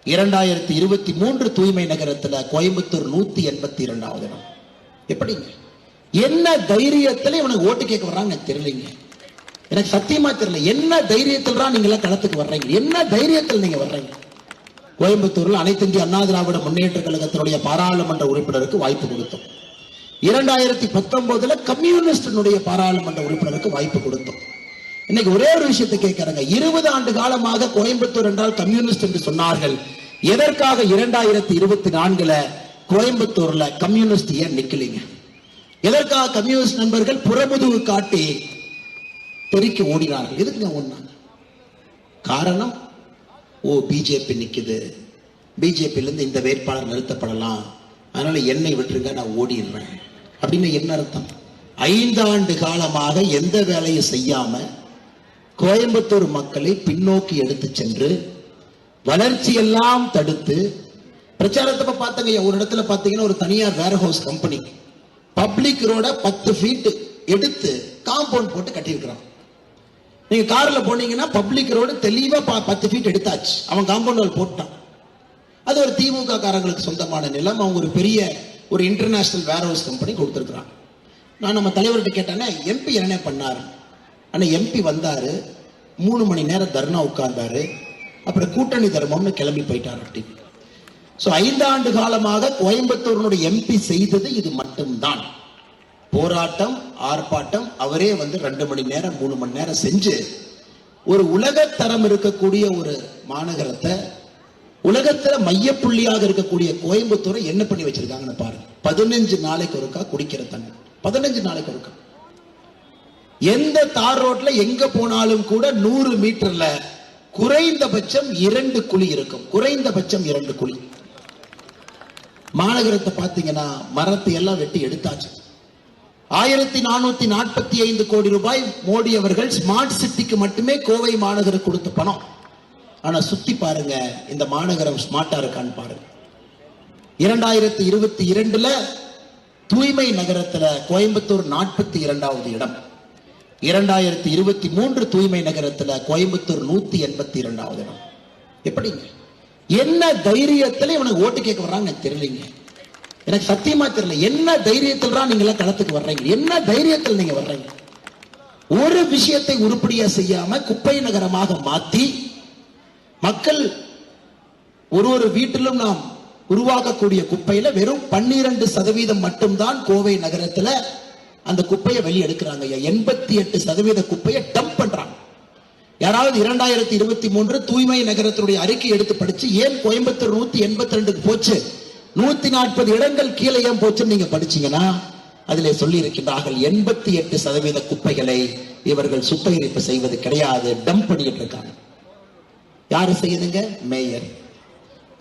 2023 தூய்மை நகரத்துல கோயம்புத்தூர் 182வது இடம். எப்படிங்க, என்ன தைரியத்துல இவனுக்கு ஓட்டு கேட்க வர்றாங்க தெரியலீங்க. எனக்கு சத்தியமா தெரியல, என்ன தைரியத்துல நீங்க எல்லாம் களத்துக்கு வர்றீங்க, என்ன தைரியத்தில் நீங்க வர்றீங்க? கோயம்புத்தூர்ல அனைத்து இந்திய அண்ணா திராவிட முன்னேற்ற கழகத்தினுடைய பாராளுமன்ற உறுப்பினருக்கு வாய்ப்பு கொடுத்தோம். 2019 கம்யூனிஸ்டினுடைய பாராளுமன்ற உறுப்பினருக்கு வாய்ப்பு கொடுத்தோம். இன்னைக்கு ஒரே ஒரு விஷயத்தை கேட்கிறாங்க, 20 ஆண்டு காலமாக கோயம்புத்தூர் என்றால் கம்யூனிஸ்ட் என்று சொன்னார்கள். எதற்காக 2024 கோயம்புத்தூர்ல கம்யூனிஸ்ட் ஏன் நிக்கலீங்க? எதற்காக கம்யூனிஸ்ட் நண்பர்கள் புறமுதுகு காட்டி தெறிக்கு ஓடினார்கள்? எதுக்கு ஓடினாங்க? காரணம், பிஜேபி நிக்குது, பிஜேபியில இருந்து இந்த வேட்பாளர் நிறுத்தப்படலாம், அதனால என்னை விட்டுருங்க, நான் ஓடிடுறேன் அப்படின்னு என்ன அர்த்தம்? 5 ஆண்டு காலமாக எந்த வேலையும் செய்யாம கோயம்புத்தூர் மக்களை பின்னோக்கி எடுத்து சென்று வளர்ச்சி எல்லாம் தடுத்து பிரச்சாரத்தை பார்த்தாங்க. ஒரு இடத்துல பாத்தீங்கன்னா ஒரு தனியார் வேர் ஹவுஸ் கம்பெனி பப்ளிக் ரோட 10 ஃபீட் எடுத்து காம்பவுண்ட் போட்டு கட்டியிருக்கிறான். நீங்க கார்ல போனீங்கன்னா பப்ளிக் ரோடு தெளிவா 10 ஃபீட் எடுத்தாச்சு, அவன் காம்பவுண்ட் போட்டான். அது ஒரு திமுக காரங்களுக்கு சொந்தமான நிலம். அவங்க ஒரு பெரிய ஒரு இன்டர்நேஷனல் வேர் ஹவுஸ் கம்பெனி கொடுத்துருக்கிறான். நான் நம்ம தலைவர்கிட்ட கேட்டேன்னா எம்பி என்ன பண்ணாரு? ஆனா எம்பி வந்தாரு, 3 மணி நேரம் தர்ணா உட்கார்ந்தாரு, அப்புறம் கூட்டணி தர்மம்னு கிளம்பி போயிட்டார் அப்படின்னு. 5 ஆண்டு காலமாக கோயம்புத்தூருடைய எம்பி செய்தது இது மட்டும்தான். போராட்டம், ஆர்ப்பாட்டம். அவரே 2 மணி நேரம் 3 மணி நேரம் செஞ்சு ஒரு உலகத்தரம் இருக்கக்கூடிய ஒரு மாநகரத்தை, உலகத்துல மையப்புள்ளியாக இருக்கக்கூடிய கோயம்புத்தூரை என்ன பண்ணி வச்சிருக்காங்கன்னு பாருங்க. 15 நாளைக்கு ஒருக்கா குடிக்கிற தண்ணி, 15 நாளைக்கு ஒருக்கா. எந்த தார் ரோட்ல எங்க போனாலும் கூட 100 மீட்டர்ல குறைந்தபட்சம் 2 குழி இருக்கும், குறைந்தபட்சம் 2 குழி. மாநகரத்தை பாத்தீங்கன்னா மரத்தை எல்லாம் வெட்டி எடுத்தாச்சு. 1445 கோடி ரூபாய் மோடி அவர்கள் ஸ்மார்ட் சிட்டிக்கு மட்டுமே கோவை மாநகரம் கொடுத்த பணம். ஆனா சுத்தி பாருங்க, இந்த மாநகரம் ஸ்மார்ட்டா இருக்கான்னு பாருங்க. 2022 தூய்மை நகரத்துல கோயம்புத்தூர் 42வது இடம். 2023 தூய்மை நகரத்துல கோயம்புத்தூர் 182வது இடம். எப்படிங்க, என்ன தைரியத்துல இவனுக்கு ஓட்டு கேட்க வர்றாங்க தெரியலீங்க. எனக்கு சத்தியமா தெரியல, என்ன தைரியத்தில் நீங்க எல்லாம் களத்துக்கு வர்றீங்க, என்ன தைரியத்தில் நீங்க வர்றீங்க? ஒரு விஷயத்தை உருப்படியா செய்யாம குப்பை நகரமாக மாத்தி மக்கள் ஒரு வீட்டிலும் நாம் உருவாக்கக்கூடிய குப்பையில வெறும் 12% மட்டும்தான் கோவை நகரத்துல அந்த குப்பையை வெளியே எடுக்கிறாங்க. 88% குப்பையை டம்ப் பண்றாங்க. யாராவது 2023 தூய்மை நகரத்தினுடைய அறிக்கை எடுத்து படிச்சு ஏன் கோயம்புத்தூர் 182 போச்சு, 140 இடங்கள் கீழே ஏன் போச்சுன்னு நீங்க படிச்சீங்கன்னா அதிலே சொல்லி இருக்கின்றார்கள் 88% குப்பைகளை இவர்கள் சுத்திகரிப்பு செய்வது கிடையாது, டம்ப் பண்ணிட்டு இருக்காங்க. யாரு செய்யுதுங்க? மேயர்.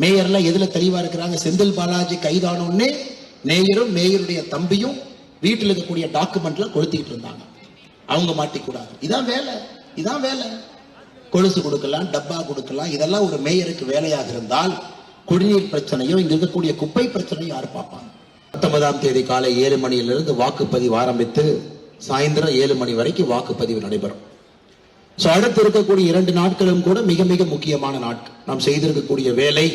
மேயர்ல எதுல தெளிவா இருக்கிறாங்க? செந்தில் பாலாஜி கைதானோன்னு மேயரும் மேயருடைய தம்பியும் வீட்டில் இருக்கக்கூடிய டாக்குமெண்ட்ல கொளுத்திட்டு இருந்தாங்க. அவங்க மாட்டிக்கூடாது. இதான் வேலை, இதான் வேலை. கொலுசு கொடுக்கலாம், டப்பா கொடுக்கலாம், இதெல்லாம் ஒரு மேயருக்கு வேலையாக இருந்தால் குடிநீர் பிரச்சனையும் இங்க இருக்கக்கூடிய குப்பை பிரச்சனையும் யாரு பார்ப்பாங்க? 19ஆம் தேதி காலை 7 மணியிலிருந்து வாக்குப்பதிவு ஆரம்பித்து சாயந்தரம் 7 மணி வரைக்கும் வாக்குப்பதிவு நடைபெறும். அடுத்து இருக்கக்கூடிய 2 நாட்களும் கூட மிக மிக முக்கியமான நாட்கள். நாம் செய்திருக்கக்கூடிய வேலை,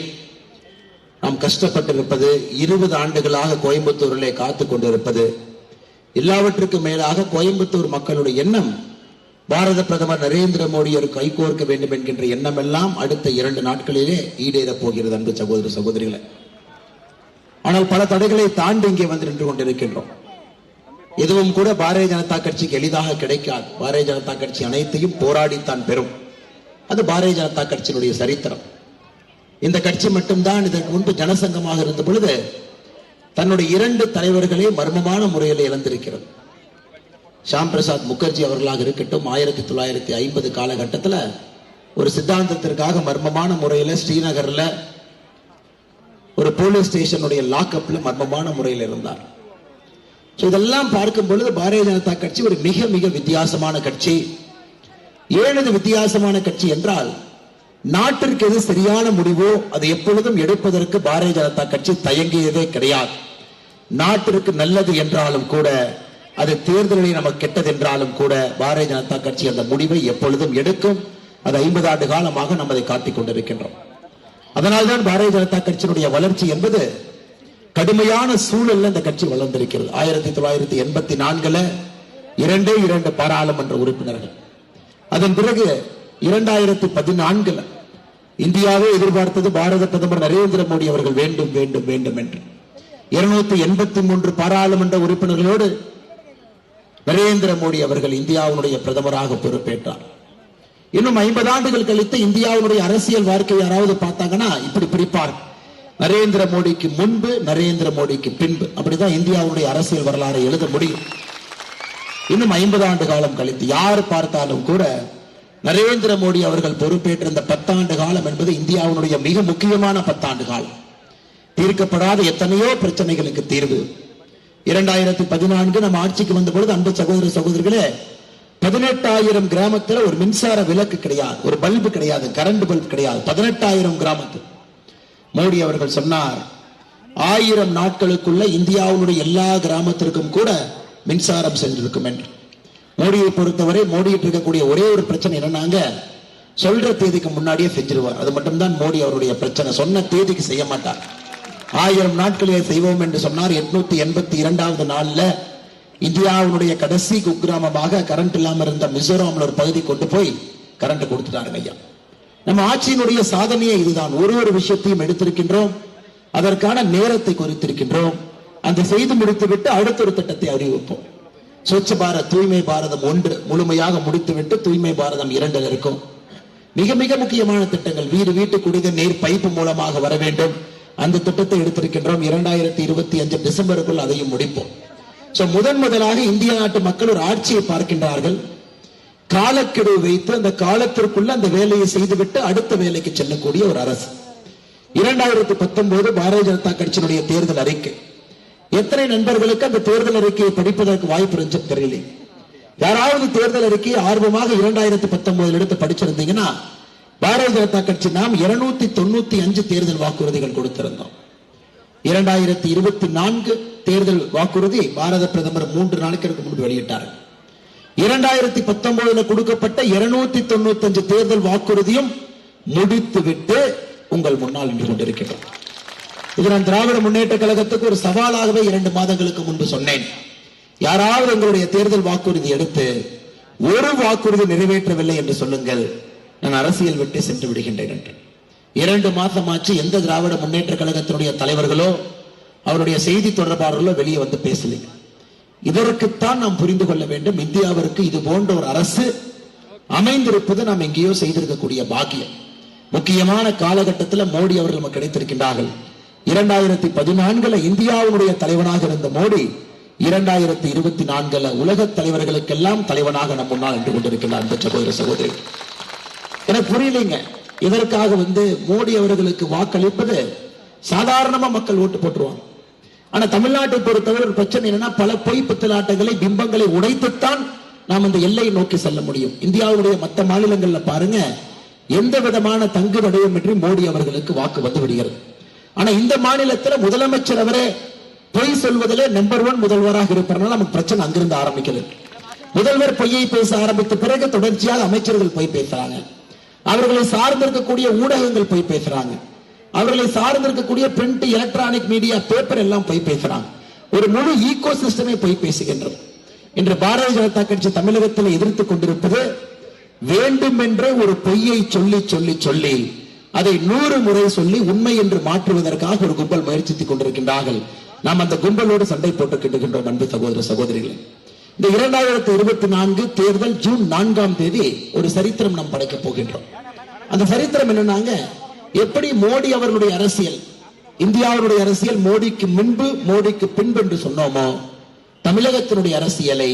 நாம் கஷ்டப்பட்டிருப்பது, 20 ஆண்டுகளாக கோயம்புத்தூரிலே காத்து கொண்டிருப்பது, எல்லாவற்றுக்கும் மேலாக கோயம்புத்தூர் மக்களுடைய எண்ணம் பாரத பிரதமர் நரேந்திர மோடி ஒரு கைகோர்க்க வேண்டும் என்கின்ற எண்ணம் எல்லாம் அடுத்த 2 நாட்களிலே ஈடேறப் போகிறது. அன்பு சகோதர சகோதரிகளை, ஆனால் பல தடைகளை தாண்டி இங்கே வந்து நின்று கொண்டிருக்கின்றோம். எதுவும் கூட பாரதிய ஜனதா கட்சிக்கு எளிதாக கிடைக்காது. பாரதிய ஜனதா கட்சி அனைத்தையும் போராடித்தான் பெறும். அது பாரதிய ஜனதா கட்சியினுடைய சரித்திரம். இந்த கட்சி மட்டும்தான் இதற்கு முன்பு ஜனசங்கமாக இருந்த பொழுது தன்னுடைய 2 தலைவர்களே மர்மமான முறையில் இழந்திருக்கிறது. ஷாம் பிரசாத் முகர்ஜி அவர்களாக இருக்கட்டும், 1950 காலகட்டத்தில் ஒரு சித்தாந்தத்திற்காக மர்மமான முறையில் ஸ்ரீநகர்ல ஒரு போலீஸ் ஸ்டேஷனுடைய லாக்அப்ல மர்மமான முறையில் இருந்தார். இதெல்லாம் பார்க்கும் பொழுது பாரதிய ஜனதா கட்சி ஒரு மிக மிக வித்தியாசமான கட்சி. ஏன் இது வித்தியாசமான கட்சி என்றால், நாட்டிற்கு எது சரியான முடிவோ அதை எப்பொழுதும் எடுப்பதற்கு பாரதிய ஜனதா கட்சி தயங்கியதே கிடையாது. நாட்டிற்கு நல்லது என்றாலும் கூட, அது தேர்தலில் நமக்கு கெட்டது என்றாலும் கூட பாரதிய ஜனதா கட்சி அந்த முடிவை எப்பொழுதும் எடுக்கும். அது 50 ஆண்டு காலமாக நம்ம அதை காட்டிக் கொண்டிருக்கின்றோம். அதனால்தான் பாரதிய ஜனதா கட்சியினுடைய வளர்ச்சி என்பது கடுமையான சூழல்ல இந்த கட்சி வளர்ந்திருக்கிறது. 1984 2 பாராளுமன்ற உறுப்பினர்கள். அதன் பிறகு 2014 இந்தியாவை எதிர்பார்த்தது பாரத பிரதமர் நரேந்திர மோடி அவர்கள் வேண்டும் வேண்டும் வேண்டும் என்று 283 பாராளுமன்ற உறுப்பினர்களோடு நரேந்திர மோடி அவர்கள் இந்தியாவுடைய பிரதமராக பொறுப்பேற்றார். இன்னும் 50 ஆண்டுகள் கழித்து இந்தியாவுடைய அரசியல் வாழ்க்கை யாராவது பார்த்தாங்கன்னா இப்படி பிரிப்பார், நரேந்திர மோடிக்கு முன்பு, நரேந்திர மோடிக்கு பின்பு. அப்படிதான் இந்தியாவுடைய அரசியல் வரலாறு எழுத முடியும். இன்னும் 50 ஆண்டு காலம் கழித்து யார் பார்த்தாலும் கூட நரேந்திர மோடி அவர்கள் பொறுப்பேற்ற இந்த 10 ஆண்டு காலம் என்பது இந்தியாவுடைய மிக முக்கியமான 10 ஆண்டு காலம். தீர்க்கப்படாத எத்தனையோ பிரச்சனைகளுக்கு தீர்வு. 2014 நம்ம ஆட்சிக்கு வந்த பொழுது அன்பு சகோதர சகோதரிகளே 18,000 கிராமத்தில் ஒரு மின்சார விளக்கு கிடையாது, ஒரு பல்பு கிடையாது, கரண்ட் பல்ப் கிடையாது. 18,000 கிராமத்தில் மோடி அவர்கள் சொன்னார் 1000 நாட்களுக்குள்ள இந்தியாவுடைய எல்லா கிராமத்திற்கும் கூட மின்சாரம் சென்றிருக்கும் என்று. மோடியை பொறுத்தவரை மோடிட்டு இருக்கக்கூடிய ஒரே ஒரு பிரச்சனை என்னன்னாங்க, சொல்ற தேதிக்கு முன்னாடியே செஞ்சிருவார். அது மட்டும்தான் மோடி அவருடைய பிரச்சனை. சொன்ன தேதிக்கு செய்ய மாட்டார். 1000 நாட்களே செய்வோம் என்று சொன்னார். 882வது நாள்ல இந்தியாவுடைய கடைசி குக்கிராமமாக கரண்ட் இல்லாம இருந்த மிசோரம்ல ஒரு பகுதி கொண்டு போய் கரண்ட் கொடுத்துட்டாருங்க ஐயா. நம்ம ஆட்சியினுடைய சாதனையே இதுதான். ஒரு விஷயத்தையும் எடுத்திருக்கின்றோம், அதற்கான நேரத்தை குறித்திருக்கின்றோம். அந்த செய்து முடித்துவிட்டு அடுத்த ஒரு திட்டத்தை அறிவிப்போம். ஸ்வச்ச பாரத், தூய்மை பாரதம் 1 முழுமையாக முடித்துவிட்டு தூய்மை பாரதம் 2 இருக்கும். மிக மிக முக்கியமான திட்டங்கள். வீடு வீட்டு குடிநீர் நீர் பைப்பு மூலமாக வர வேண்டும். அந்த திட்டத்தை எடுத்திருக்கின்றோம். 2025 டிசம்பருக்குள் அதையும் முடிப்போம். முதலாக இந்திய நாட்டு மக்கள் ஒரு ஆட்சியை பார்க்கின்றார்கள். காலக்கெடு வைத்து அந்த காலத்திற்குள்ள அந்த வேலையை செய்துவிட்டு அடுத்த வேலைக்கு செல்லக்கூடிய ஒரு அரசு. 2019 பாரதிய ஜனதா கட்சியினுடைய தேர்தல் அறிக்கை. எத்தனை நண்பர்களுக்கு அந்த தேர்தல் அறிக்கையை படிப்பதற்கு வாய்ப்பு இருந்துச்சு தெரியல. யாராவது தேர்தல் அறிக்கையை ஆர்வமாக 2019 எடுத்து படிச்சிருந்தீங்கன்னா, பாரதிய ஜனதா கட்சி நாம் 295 தேர்தல் வாக்குறுதிகள் கொடுத்திருந்தோம். 2024 தேர்தல் வாக்குறுதி பாரத பிரதமர் 3 நாட்களுக்கு முன்பு வெளியிட்டார். 2019 கொடுக்கப்பட்ட 295 தேர்தல் வாக்குறுதியும் முடித்துவிட்டு உங்கள் முன்னால் நின்று கொண்டிருக்கிறோம். இது நான் திராவிட முன்னேற்ற கழகத்துக்கு ஒரு சவாலாகவே 2 மாதங்களுக்கு முன்பு சொன்னேன். யாராவது எங்களுடைய தேர்தல் வாக்குறுதி எடுத்து ஒரு வாக்குறுதி நிறைவேற்றவில்லை என்று சொல்லுங்கள், நான் அரசியல் விட்டு சென்று விடுகின்றேன் என்று. 2 மாதமாச்சு எந்த திராவிட முன்னேற்ற கழகத்தினுடைய தலைவர்களோ அவருடைய செய்தி தொடர்பாளர்களோ வெளியே வந்து பேசலைங்க. இதற்குத்தான் நாம் புரிந்து கொள்ள வேண்டும், இந்தியாவிற்கு இது போன்ற ஒரு அரசு அமைந்திருப்பது நாம் எங்கேயோ செய்திருக்கக்கூடிய பாக்கியம். முக்கியமான காலகட்டத்தில் மோடி அவர்கள் நமக்கு கிடைத்திருக்கின்றார்கள். 2014 இந்தியாவுடைய தலைவனாக இருந்த மோடி 2024 உலக தலைவர்களுக்கெல்லாம் தலைவனாக நம் முன்னால் நின்று கொண்டிருக்கிறார். சகோதர சகோதரி, எனக்கு புரியலைங்க. இதற்காக மோடி அவர்களுக்கு வாக்களிப்பது சாதாரணமா மக்கள் ஓட்டு போட்டுருவாங்க. ஆனா தமிழ்நாட்டை பொறுத்தவரை ஒரு பிரச்சனை என்னன்னா, பல பொய் பித்தலாட்டங்களை பிம்பங்களை உடைத்துத்தான் நாம் அந்த எல்லையை நோக்கி செல்ல முடியும். இந்தியாவுடைய மற்ற மாநிலங்கள்ல பாருங்க, எந்த விதமான தங்கு தடையுமின்றி மோடி அவர்களுக்கு வாக்கு வந்து விடுகிறது. ஆனா இந்த மாநிலத்தில் முதலமைச்சர் அவரே பொய் சொல்வதிலே நம்பர் 1 முதல்வராக இருப்பதனால நமக்கு பிரச்சனை அங்கிருந்து ஆரம்பிக்கிறது. முதல்வர் பொய்யை பேச ஆரம்பித்த பிறகு தொடர்ச்சியாக அமைச்சர்கள் பொய் பேசுறாங்க, அவர்களை சார்ந்திருக்கக்கூடிய ஊடகங்கள் பொய் பேசுறாங்க, அவர்களை சார்ந்திருக்கக்கூடிய பிரிண்ட் எலக்ட்ரானிக் மீடியா பேப்பர் எல்லாம் பொய் பேசுறாங்க. ஒரு முழு ஈகோ சிஸ்டமே பொய் பேசுகின்றது. இன்று பாரதிய ஜனதா கட்சி தமிழகத்தில் எதிர்த்துக் கொண்டிருப்பது வேண்டுமென்றே ஒரு பொய்யை சொல்லி சொல்லி சொல்லி அதை 100 முறை சொல்லி உண்மை என்று மாற்றுவதற்காக ஒரு கும்பல் முயற்சித்துக் கொண்டிருக்கின்றார்கள். நாம் அந்த கும்பலோடு சண்டை போட்டுக் கொண்டிருக்கின்றோம். அன்பு சகோதர சகோதரிகளே, இந்த 2024 தேர்தல் ஜூன் 4ஆம் தேதி ஒரு சரித்திரம் நாம் படைக்க போகின்றோம். அந்த சரித்திரம் என்னன்னாங்க, எப்படி மோடி அவர்களுடைய அரசியல், இந்தியாவுடைய அரசியல் மோடிக்கு முன்பு மோடிக்கு பின்பு என்று சொன்னோமோ, தமிழகத்தினுடைய அரசியலை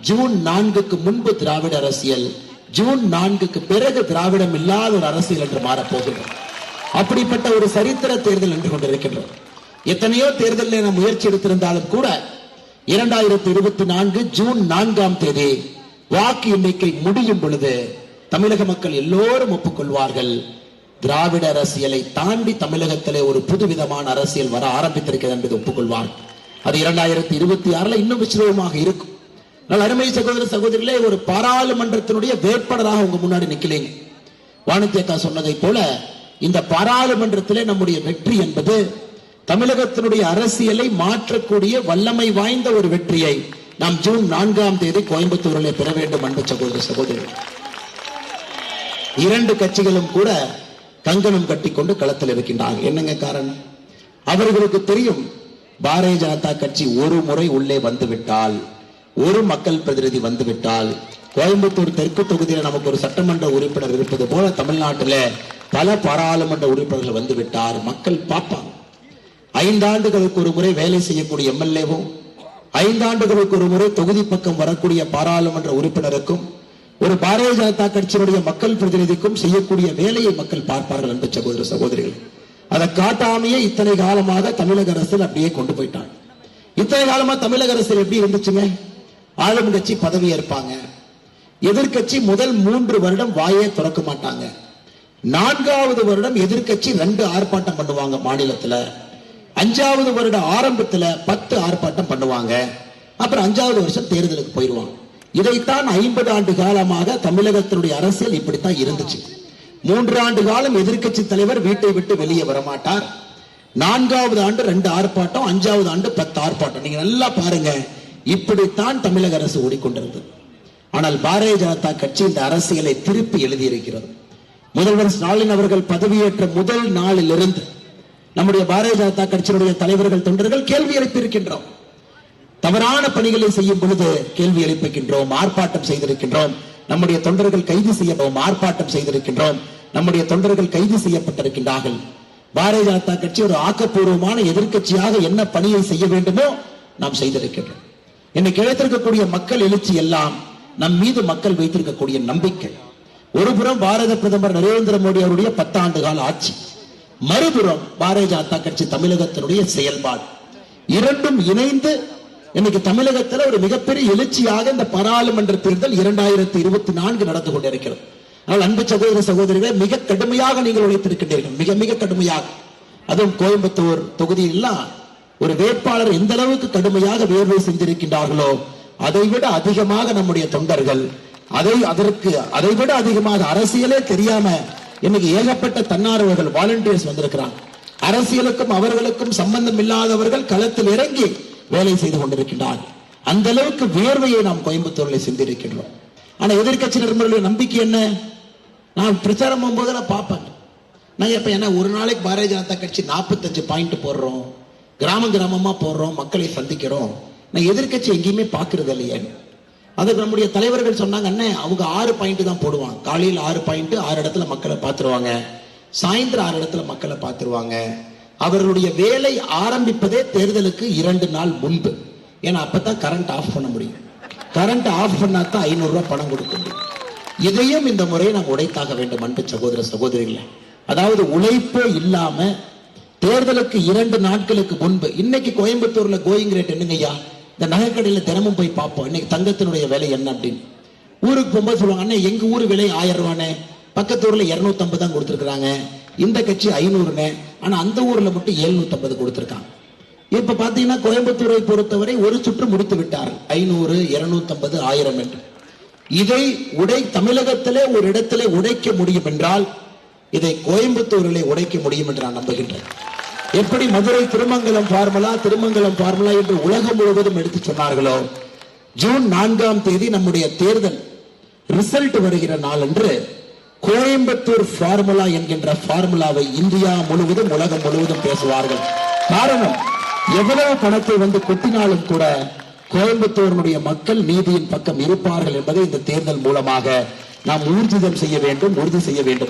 ஜூன் 4க்கு முன்பு திராவிட அரசியல், ஜூன் 4க்கு பிறகு திராவிடம் இல்லாத ஒரு அரசியல் என்று மாறப்போகின்றோம். அப்படிப்பட்ட ஒரு சரித்திர தேர்தல் என்று கொண்டிருக்கின்றோம். எத்தனையோ தேர்தலில் நாம் முயற்சி எடுத்திருந்தாலும் கூட 2024 ஜூன் 4ஆம் தேதி வாக்கு எண்ணிக்கை முடியும் பொழுது தமிழக மக்கள் எல்லோரும் ஒப்புக்கொள்வார்கள், திராவிட அரசியலை தாண்டி தமிழகத்திலே ஒரு புதுவிதமான அரசியல் வர ஆரம்பித்திருக்கிறது என்பதை ஒப்புக்கொள்வார். அது 2026 இன்னும் விசிறமாக இருக்கும். அருமை சகோதர சகோதரிகளே, ஒரு பாராளுமன்றத்தினுடைய வேட்பாளராக உங்க முன்னாடி நிக்கலைங்க. வாணிஜ்யக்கா சொன்னதை போல இந்த பாராளுமன்றத்திலே நம்முடைய வெற்றி என்பது தமிழகத்தினுடைய அரசியலை மாற்றக்கூடிய வல்லமை வாய்ந்த ஒரு வெற்றியை நாம் ஜூன் 4ஆம் தேதி கோயம்புத்தூரிலே பெற வேண்டும். அன்பு சகோதர சகோதரிகள், இரண்டு கட்சிகளும் கூட கங்கணம் கட்டிக்கொண்டு களத்தில் இருக்கின்றார்கள். என்னங்க காரணம்? அவர்களுக்கு தெரியும், பாரதிய ஜனதா கட்சி ஒரு முறை உள்ளே வந்துவிட்டால், ஒரு மக்கள் பிரதிநிதி வந்துவிட்டால், கோயம்புத்தூர் தெற்கு தொகுதியில் நமக்கு ஒரு சட்டமன்ற உறுப்பினர் இருப்பது போல தமிழ்நாட்டில் பல பாராளுமன்ற உறுப்பினர்கள் வந்துவிட்டார். மக்கள் பார்ப்பாங்க. 5 ஆண்டுகளுக்கு ஒரு முறை வேலை செய்யக்கூடிய எம்எல்ஏவும் 5 ஆண்டுகளுக்கு ஒரு முறை தொகுதி பக்கம் வரக்கூடிய பாராளுமன்ற உறுப்பினருக்கும் ஒரு பாரதிய ஜனதா கட்சியினுடைய மக்கள் பிரதிநிதிக்கும் செய்யக்கூடிய வேலையை மக்கள் பார்ப்பார்கள். அன்பு சகோதர சகோதரிகள், அதை காட்டாமையே இத்தனை காலமாக தமிழக அரசில் அப்படியே கொண்டு போயிட்டாங்க. இத்தனை காலமா தமிழக அரசில் எப்படி இருந்துச்சுங்க? ஆளும் கட்சி பதவி ஏற்பாங்க, எதிர்கட்சி முதல் 3 வருடம் வாயே திறக்க மாட்டாங்க, 4வது வருடம் எதிர்கட்சி 2 ஆர்ப்பாட்டம் பண்ணுவாங்க மாநிலத்துல, 5வது வருட ஆரம்பத்துல 10 ஆர்ப்பாட்டம் பண்ணுவாங்க, அப்புறம் 5வது வருஷம் தேர்தலுக்கு போயிடுவாங்க. இதைத்தான் 50 ஆண்டு காலமாக தமிழகத்தினுடைய அரசியல் இப்படித்தான் இருந்துச்சு. 3 ஆண்டு காலம் எதிர்கட்சி தலைவர் வீட்டை விட்டு வெளியே வரமாட்டார், 4வது ஆண்டு 2 ஆர்ப்பாட்டம், 5வது ஆண்டு 10 ஆர்ப்பாட்டம். நீங்க நல்லா பாருங்க, இப்படித்தான் தமிழக அரசு ஓடிக்கொண்டிருந்தது. ஆனால் பாரதிய ஜனதா கட்சி இந்த அரசியலை திருப்பி எழுதியிருக்கிறது. முதல்வர் ஸ்டாலின் அவர்கள் பதவியேற்ற முதல் நாளிலிருந்து நம்முடைய பாரதிய ஜனதா கட்சியினுடைய தலைவர்கள் தொண்டர்கள் கேள்வி எழுப்பியிருக்கின்றோம். தவறான பணிகளை செய்யும் பொழுது கேள்வி எழுப்பிக்கின்றோம், ஆர்ப்பாட்டம் செய்திருக்கின்றோம். நம்முடைய தொண்டர்கள் கைது செய்யப்படும், ஆர்ப்பாட்டம் செய்திருக்கின்றோம். நம்முடைய தொண்டர்கள் கைது செய்யப்பட்டிருக்கின்றார்கள். பாரதிய ஜனதா கட்சி ஒரு ஆக்கப்பூர்வமான எதிர்கட்சியாக என்ன பணியை செய்ய வேண்டுமோ நாம் செய்திருக்கின்றோம். இன்னைக்கு கிடைத்திருக்கக்கூடிய மக்கள் எழுச்சி எல்லாம் நம் மீது மக்கள் வைத்திருக்கக்கூடிய நம்பிக்கை. ஒருபுறம் பாரத பிரதமர் நரேந்திர மோடி அவருடைய 10 ஆண்டு கால ஆட்சி, மறுபுறம் பாரதிய ஜனதா கட்சி தமிழகத்தினுடைய செயல்பாடு, இரண்டும் இணைந்து இன்னைக்கு தமிழகத்தில் ஒரு மிகப்பெரிய எழுச்சியாக இந்த பாராளுமன்ற தேர்தல் 2024 நடந்து கொண்டிருக்கிறது. ஆனால் அன்பு சகோதர சகோதரிகளை மிக கடுமையாக நீங்கள் உழைத்திருக்கின்றீர்கள், மிக மிக கடுமையாக. அதுவும் கோயம்புத்தூர் தொகுதியில் ஒரு வேட்பாளர் எந்த அளவுக்கு கடுமையாக வேர்வை செஞ்சிருக்கின்றார்களோ அதைவிட அதிகமாக நம்முடைய தொண்டர்கள், அதைவிட அதிகமாக அரசியலே தெரியாம இன்னைக்கு ஏகப்பட்ட தன்னார்வர்கள் வாலண்டியர்ஸ் வந்திருக்கிறாங்க. அரசியலுக்கும் அவர்களுக்கும் சம்பந்தம் இல்லாதவர்கள் களத்தில் இறங்கி வேலை செய்து கொண்டிருக்கின்றார்கள். அந்த அளவுக்கு வேர்வையை நாம் கோயம்புத்தூரில் சிந்திருக்கின்றோம். ஆனா எதிர்கட்சி நண்பர்களுடைய நம்பிக்கை என்ன? நான் பிரச்சாரம் போகும்போது நான் பார்ப்பேன், நாங்க இப்ப என்ன ஒரு நாளைக்கு பாரதிய ஜனதா கட்சி 45 பாயிண்ட் போடுறோம், கிராம கிராமமா போடுறோம், மக்களை சந்திக்கிறோம், நான் எதிர்கட்சி எங்கேயுமே பாக்குறது இல்லையே. அதுக்கு நம்முடைய தலைவர்கள் சொன்னாங்க, அண்ணன் அவங்க 6 பாயிண்ட் தான் போடுவாங்க, காலையில் 6 பாயிண்ட் 6 இடத்துல மக்களை பார்த்துருவாங்க, சாயந்தரம் 6 இடத்துல மக்களை பார்த்துருவாங்க. அவர்களுடைய வேலை ஆரம்பிப்பதே தேர்தலுக்கு 2 நாள் முன்பு. ஏன்னா அப்பதான் கரண்ட் ஆஃப் பண்ண முடியும், கரண்ட் ஆஃப் பண்ணாதான் 500 ரூபாய் பணம் கொடுக்க முடியும். இதையும் இந்த முறையை நாம் உடைத்தாக வேண்டும். அன்பு சகோதர சகோதரிகளை, அதாவது உழைப்பே இல்லாம தேர்தலுக்கு 2 நாட்களுக்கு முன்பு. இன்னைக்கு கோயம்புத்தூர்ல கோயிங் ரேட் என்னங்கய்யா? இந்த நகைக்கடையில தினமும் போய் பார்ப்போம், இன்னைக்கு தங்கத்தினுடைய விலை என்ன அப்படின்னு. ஊருக்கு போகும்போது சொல்லுவாங்க, அண்ணே எங்க ஊர் விலை 1000 ரூபானே, பக்கத்து ஊர்ல 250 தான் கொடுத்துருக்காங்க, இந்த கட்சி 500, ஆனா அந்த ஊர்ல மட்டும் 750 கொடுத்திருக்காங்க. இப்ப பாத்தீங்கன்னா கோயம்புத்தூரை பொறுத்தவரை ஒரு சுற்று முடித்து விட்டார், 500, 250, 1000 என்று. இதை தமிழகத்திலே ஒரு இடத்திலே உடைக்க முடியும் என்றால் இதை கோயம்புத்தூரிலே உடைக்க முடியும் என்று நான் நம்புகின்றேன். எப்படி மதுரை திருமங்கலம் ஃபார்முலா என்று உலகம் முழுவதும் எடுத்து சொன்னார்களோ, ஜூன் 4ஆம் தேதி நம்முடைய தேர்தல் ரிசல்ட் வருகிற நாள் என்று கோயம்புத்தூர் ஃபார்முலா என்கின்ற ஃபார்முலாவை இந்தியா முழுவதும் உலகம் முழுவதும் பேசுவார்கள். காரணம், எவ்வளவு பணத்தை வந்து கொட்டினாலும் கூட கோயம்புத்தூருடைய மக்கள் நீதியின் பக்கம் இருப்பார்கள் என்பதை இந்த தேர்தல் மூலமாக நாம் உறுதி செய்ய வேண்டும்.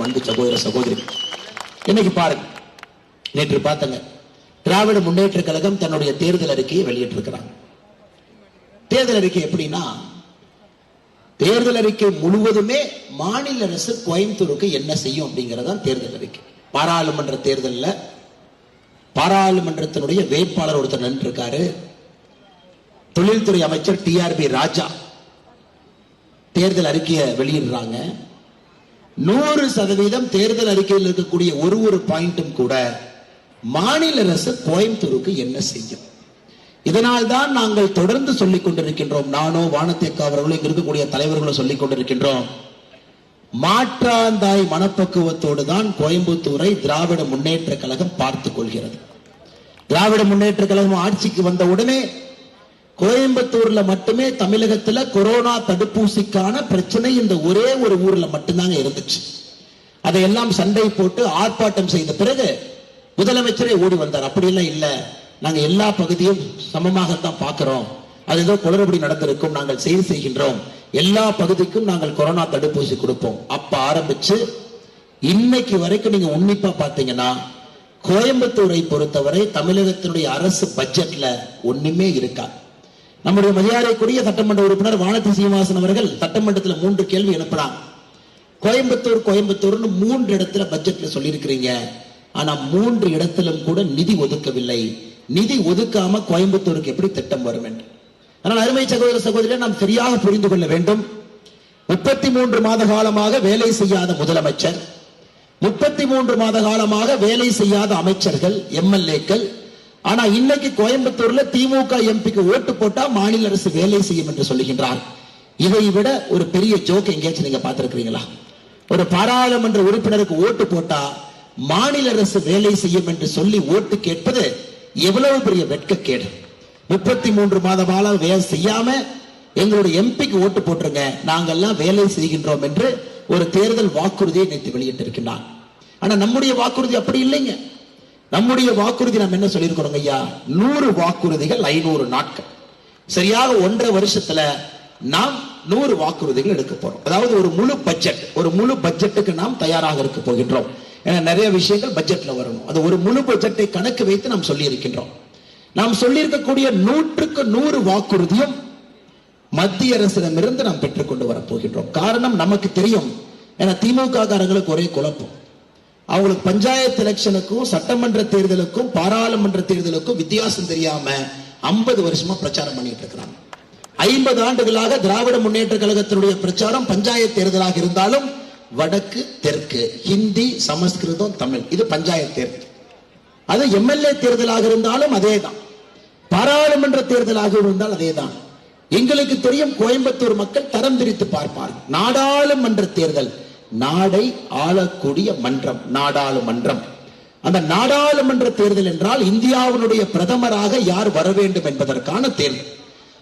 அன்பு சகோதர சகோதரி, இன்னைக்கு பாருங்க, நேற்று பார்த்தங்க, திராவிட முன்னேற்ற கழகம் தன்னுடைய தேர்தல் அறிக்கையை வெளியிட்டிருக்கிறாங்க. தேர்தல் அறிக்கை எப்படின்னா, தேர்தல் அறிக்கை முழுவதுமே மாநில அரசு கோயம்புத்தூருக்கு என்ன செய்யும் அப்படிங்கறதான் தேர்தல் அறிக்கை. பாராளுமன்ற தேர்தலில் பாராளுமன்றத்தினுடைய வேட்பாளர் ஒருத்தர் நின்று இருக்காரு, தொழில்துறை அமைச்சர் டிஆர்பி ராஜா தேர்தல் அறிக்கையை வெளியிடுறாங்க. 100% தேர்தல் அறிக்கையில் இருக்கக்கூடிய ஒரு பாயிண்டும் கூட மாநில அரசு கோயம்புத்தூருக்கு என்ன செய்யும். இதனால் தான் நாங்கள் தொடர்ந்து சொல்லிக் கொண்டிருக்கின்றோம், நானோ வானத்தேக்கா அவர்களும் இங்க இருக்கக்கூடிய தலைவர்களும் சொல்லிக் கொண்டிருக்கின்றோம், மாற்றாந்தாய் மனப்பக்குவத்தோடு தான் கோயம்புத்தூரை திராவிட முன்னேற்ற கழகம் பார்த்துக் கொள்கிறது. திராவிட முன்னேற்ற கழகம் ஆட்சிக்கு வந்த உடனே கோயம்புத்தூர்ல மட்டுமே தமிழகத்துல கொரோனா தடுப்பூசிக்கான பிரச்சனை இந்த ஒரே ஒரு ஊர்ல மட்டும்தாங்க இருந்துச்சு. அதையெல்லாம் சண்டை போட்டு ஆர்ப்பாட்டம் செய்த பிறகு முதலமைச்சரே ஓடி வந்தார். அப்படியெல்லாம் இல்ல, நாங்க எல்லா பகுதியும் சமமாகத்தான் பார்க்கிறோம், அது ஏதோ குளறுபடி நடந்திருக்கும், நாங்கள் செய்கின்றோம், எல்லா பகுதிக்கும் நாங்கள் கொரோனா தடுப்பூசி கொடுப்போம். அப்ப ஆரம்பிச்சு இன்னைக்கு வரைக்கும் நீங்க உன்னிப்பா பாத்தீங்கன்னா கோயம்புத்தூரை பொறுத்தவரை தமிழகத்தினுடைய அரசு பட்ஜெட்ல ஒண்ணுமே இருக்கா. நம்முடைய மரியாதைக்குரிய சட்டமன்ற உறுப்பினர் வானதி சீனிவாசன் அவர்கள் சட்டமன்றத்தில் 3 கேள்வி எழுப்பினார். கோயம்புத்தூர்னு 3 இடத்துல பட்ஜெட்ல சொல்லியிருக்கிறீங்க, ஆனா 3 இடத்திலும் கூட நிதி ஒதுக்கவில்லை. நிதி ஒதுக்காம கோயம்புத்தூருக்கு எப்படி திட்டம் வரும் என்று. ஆனால் அருமை சகோதர சகோதரிகளை நாம் சரியாக புரிந்து கொள்ள வேண்டும். 33 மாத காலமாக வேலை செய்யாத முதலமைச்சர், 33 மாத காலமாக வேலை செய்யாத அமைச்சர்கள், எம்எல்ஏக்கள், ஆனா இன்னைக்கு கோயம்புத்தூர்ல திமுக எம்பிக்கு ஓட்டு போட்டா மாநில அரசு வேலை செய்யும் என்று சொல்லுகின்றார். இதை விட ஒரு பெரிய ஜோக் எங்கேயாச்சும் நீங்க பார்த்திருக்கிறீங்களா? ஒரு பாராளுமன்ற உறுப்பினருக்கு ஓட்டு போட்டா மாநில அரசு வேலை செய்யும் என்று சொல்லி ஓட்டு கேட்பது எவ்வளவு பெரிய வெட்கக்கேடு. 33 மாத காலம் வேலை செய்யாம எங்களுடைய எம்பிக்கு ஓட்டு போட்டுருங்க, நாங்கெல்லாம் வேலை செய்கின்றோம் என்று ஒரு தேர்தல் வாக்குறுதியை நேற்று வெளியிட்டிருக்கின்றார். ஆனா நம்முடைய வாக்குறுதி அப்படி இல்லைங்க. நம்முடைய வாக்குறுதி நாம் என்ன சொல்லியிருக்கிறோம் ஐயா? 100 வாக்குறுதிகள் 500 நாட்கள், சரியாக 1.5 வருஷத்துல நாம் 100 வாக்குறுதிகள் எடுக்க போறோம். அதாவது ஒரு முழு பட்ஜெட்டுக்கு நாம் தயாராக இருக்க போகின்றோம். நிறைய விஷயங்கள் பட்ஜெட்ல வரணும். அது ஒரு முழு பட்ஜெட்டை கணக்கு வைத்து நாம் சொல்லி இருக்கின்றோம். நாம் சொல்லியிருக்கக்கூடிய 100க்கு 100 வாக்குறுதியும் மத்திய அரசிடமிருந்து நாம் பெற்றுக்கொண்டு வரப்போகின்றோம். காரணம் நமக்கு தெரியும். ஏன்னா திமுக காரங்களுக்கு ஒரே குழப்பம். அவங்களுக்கு பஞ்சாயத்து எலெக்ஷனுக்கும் சட்டமன்ற தேர்தலுக்கும் பாராளுமன்ற தேர்தலுக்கும் வித்தியாசம் தெரியாம 50 வருஷமா பிரச்சாரம் பண்ணிட்டு இருக்கிறாங்க. 50 ஆண்டுகளாக திராவிட முன்னேற்ற கழகத்தினுடைய பிரச்சாரம் பஞ்சாயத்து தேர்தலாக இருந்தாலும் வடக்கு தெற்கு, ஹிந்தி, சமஸ்கிருதம், தமிழ், இது பஞ்சாயத்து தேர்தல். அது எம்எல்ஏ தேர்தலாக இருந்தாலும் அதேதான், பாராளுமன்ற தேர்தலாக இருந்தால் அதேதான். எங்களுக்கு தெரியும் கோயம்புத்தூர் மக்கள் தரம் பிரித்து பார்ப்பார். நாடாளுமன்ற தேர்தல், நாடை ஆளக்கூடிய மன்றம், நாடாளுமன்றம். அந்த நாடாளுமன்ற தேர்தல் என்றால் இந்தியாவினுடைய பிரதமராக யார் வர வேண்டும் என்பதற்கான தேர்தல்.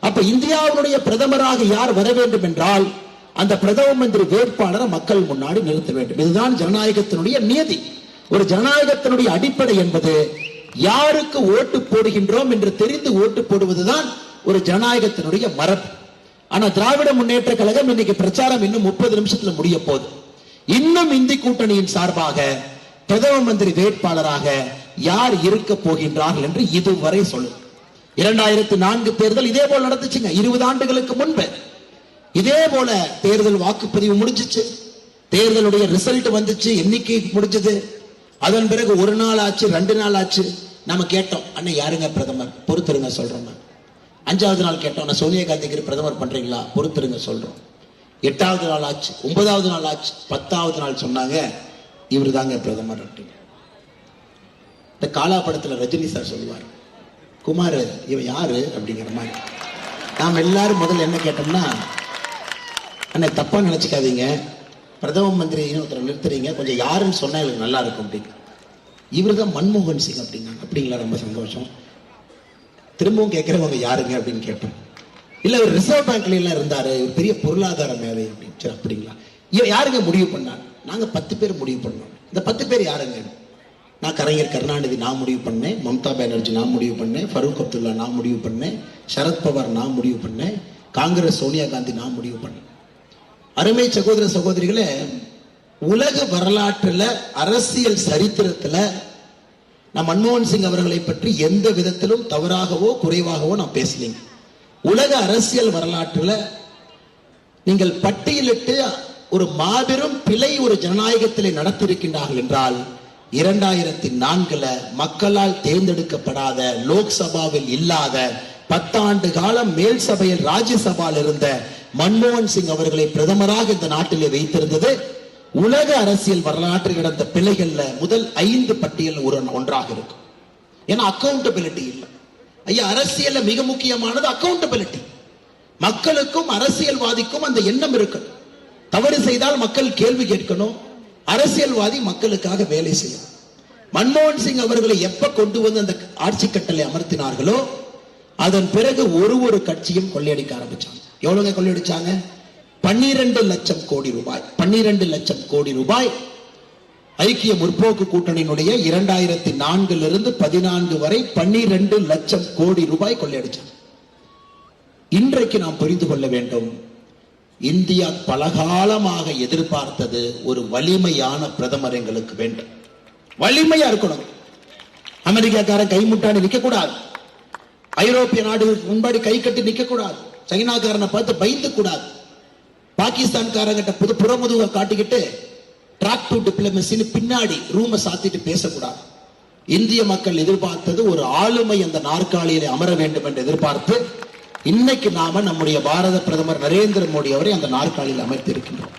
அப்ப இந்தியாவுடைய பிரதமராக யார் வர வேண்டும் என்றால் அந்த பிரதம மந்திரி வேட்பாளரை மக்கள் முன்னாடி நிறுத்த வேண்டும். இதுதான் ஜனநாயகத்தினுடைய நியதி. ஒரு ஜனநாயகத்தினுடைய அடிப்படை என்பது யாருக்கு ஓட்டு போடுகின்றோம் என்று தெரிந்து ஓட்டு போடுவதுதான் ஒரு ஜனநாயகத்தினுடைய மரபு. ஆனா திராவிட முன்னேற்ற கழகம் இன்னைக்கு பிரச்சாரம் இன்னும் 30 நிமிஷத்துல முடிய போகுது. இன்னும் இந்தி கூட்டணியின் சார்பாக பிரதம மந்திரி வேட்பாளராக யார் இருக்க போகின்றார்கள் என்று இதுவரை சொல்லு. 2004 தேர்தல் இதே போல நடந்துச்சுங்க. 20 ஆண்டுகளுக்கு முன்பு இதே போல தேர்தல் வாக்குப்பதிவு முடிஞ்சிச்சு, தேர்தலுடைய ரிசல்ட் வந்துச்சு, எண்ணிக்கை முடிஞ்சது. அதன் பிறகு 1 நாள் ஆச்சு, 2 நாள் ஆச்சு. நம்ம கேட்டோம், அண்ணன் யாருங்க பிரதமர், பொறுத்திருங்க சொல்றோம். 5வது நாள் கேட்டோம், நான் சோனியா காந்திக்கு பிரதமர் பண்றீங்களா, பொறுத்திருங்க சொல்றோம். 8வது நாள் ஆச்சு, 9வது நாள் ஆச்சு, 10வது நாள் சொன்னாங்க இவரு தாங்க பிரதமர். இந்த காலா படத்துல ரஜினி சார் சொல்லுவார், குமார் இவன் யாரு அப்படிங்கிற மாதிரி. நாம் எல்லாரும் முதல்ல என்ன கேட்டோம்னா, அண்ணே தப்பா நினைச்சுக்காதீங்க, பிரதம மந்திரி நிறுத்துறீங்க, கொஞ்சம் யாருன்னு சொன்னா எனக்கு நல்லா இருக்கும் அப்படின்னு. இவர் தான் மன்மோகன் சிங் அப்படிங்க. அப்படிங்களா, ரொம்ப சந்தோஷம். திரும்பவும் கேட்கிறவங்க யாருங்க அப்படின்னு கேட்டோம். இல்ல ஒரு ரிசர்வ் பேங்க்ல எல்லாம் இருந்தாரு, ஒரு பெரிய பொருளாதார மேதை அப்படின்னு. சரி அப்படிங்களா, யாருங்க முடிவு பண்ணாங்க? நாங்க 10 பேர் முடிவு பண்ணோம். இந்த 10 பேர் யாருங்க? நான் கலைஞர் கருணாநிதி நான் முடிவு பண்ணேன், மம்தா பானர்ஜி நான் முடிவு பண்ணேன், ஃபரூக் அப்துல்லா நான் முடிவு பண்ணேன், சரத்பவார் நான் முடிவு பண்ணேன், காங்கிரஸ் சோனியா காந்தி நான் முடிவு பண்ணேன். அருமை சகோதர சகோதரிகளே, உலக வரலாற்றுல அரசியல் சரித்திரத்துல நான் மன்மோகன் சிங் அவர்களை பற்றி எந்த விதத்திலும் தவறாகவோ குறைவாகவோ நான் பேசலீங்க. உலக அரசியல் வரலாற்றுல நீங்கள் பட்டியலிட்டு ஒரு மாபெரும் பிழை ஒரு ஜனநாயகத்திலே நடத்தியிருக்கின்றார்கள் என்றால் 2004 மக்களால் தேர்ந்தெடுக்கப்படாத, லோக்சபாவில் இல்லாத, 10 ஆண்டு காலம் மேல் சபையில் ராஜ்யசபாவில் இருந்த மன்மோகன் சிங் அவர்களை பிரதமராக இந்த நாட்டிலே வைத்திருந்தது உலக அரசியல் வரலாற்றில் நடந்த பிழைகள்ல முதல் 5 பட்டியல் ஒன்றாக இருக்கும். ஏன்னா அக்கௌண்டபிலிட்டி இல்லை ஐயா. அரசியல்ல மிக முக்கியமானது அக்கௌண்டபிலிட்டி. மக்களுக்கும் அரசியல்வாதிக்கும் அந்த எண்ணம் இருக்கு. தவறு செய்தால் மக்கள் கேள்வி கேட்கணும். அரசியல்வாதி மக்களுக்காக வேலை செய்யும். மன்மோகன் சிங் அவர்களை எப்ப கொண்டு வந்து அந்த ஆட்சி கட்டளை அமர்த்தினார்களோ அதன் பிறகு ஒரு கட்சியும் கொள்ளையடிக்க ஆரம்பிச்சாங்க. எவ்வளவு கொள்ளையடிச்சாங்க? 12 லட்சம் கோடி ரூபாய். 12 லட்சம் கோடி ரூபாய் ஐக்கிய முற்போக்கு கூட்டணியினுடைய 2004 14 வரை 12 லட்சம் கோடி ரூபாய் கொள்ளையடிச்சாங்க. இன்றைக்கு நாம் புரிந்து கொள்ள வேண்டும், இந்தியா பலகாலமாக எதிர்பார்த்தது ஒரு வலிமையான பிரதமர் எங்களுக்கு வேண்டும். வலிமையா இருக்கணும். அமெரிக்காக்காரன் கை முட்டாடி நிக்க கூடாது. ஐரோப்பிய நாடுகளுக்கு முன்னாடி கை கட்டி நிக்க கூடாது. சைனாக்காரனை பார்த்து பயந்து கூடாது. பாகிஸ்தான்காரங்கிட்ட புறமுதுக காட்டிக்கிட்டு டிராக் டு டிப்ளமசின்னு பின்னாடி ரூம சாத்திட்டு பேசக்கூடாது. இந்திய மக்கள் எதிர்பார்த்தது ஒரு ஆளுமை அந்த நாற்காலியிலே அமர வேண்டும் என்று எதிர்பார்த்து இன்னைக்கு நாம நம்முடைய பாரத பிரதமர் நரேந்திர மோடி அவரை அந்த நாற்காலியில் அமர்த்தி இருக்கின்றோம்.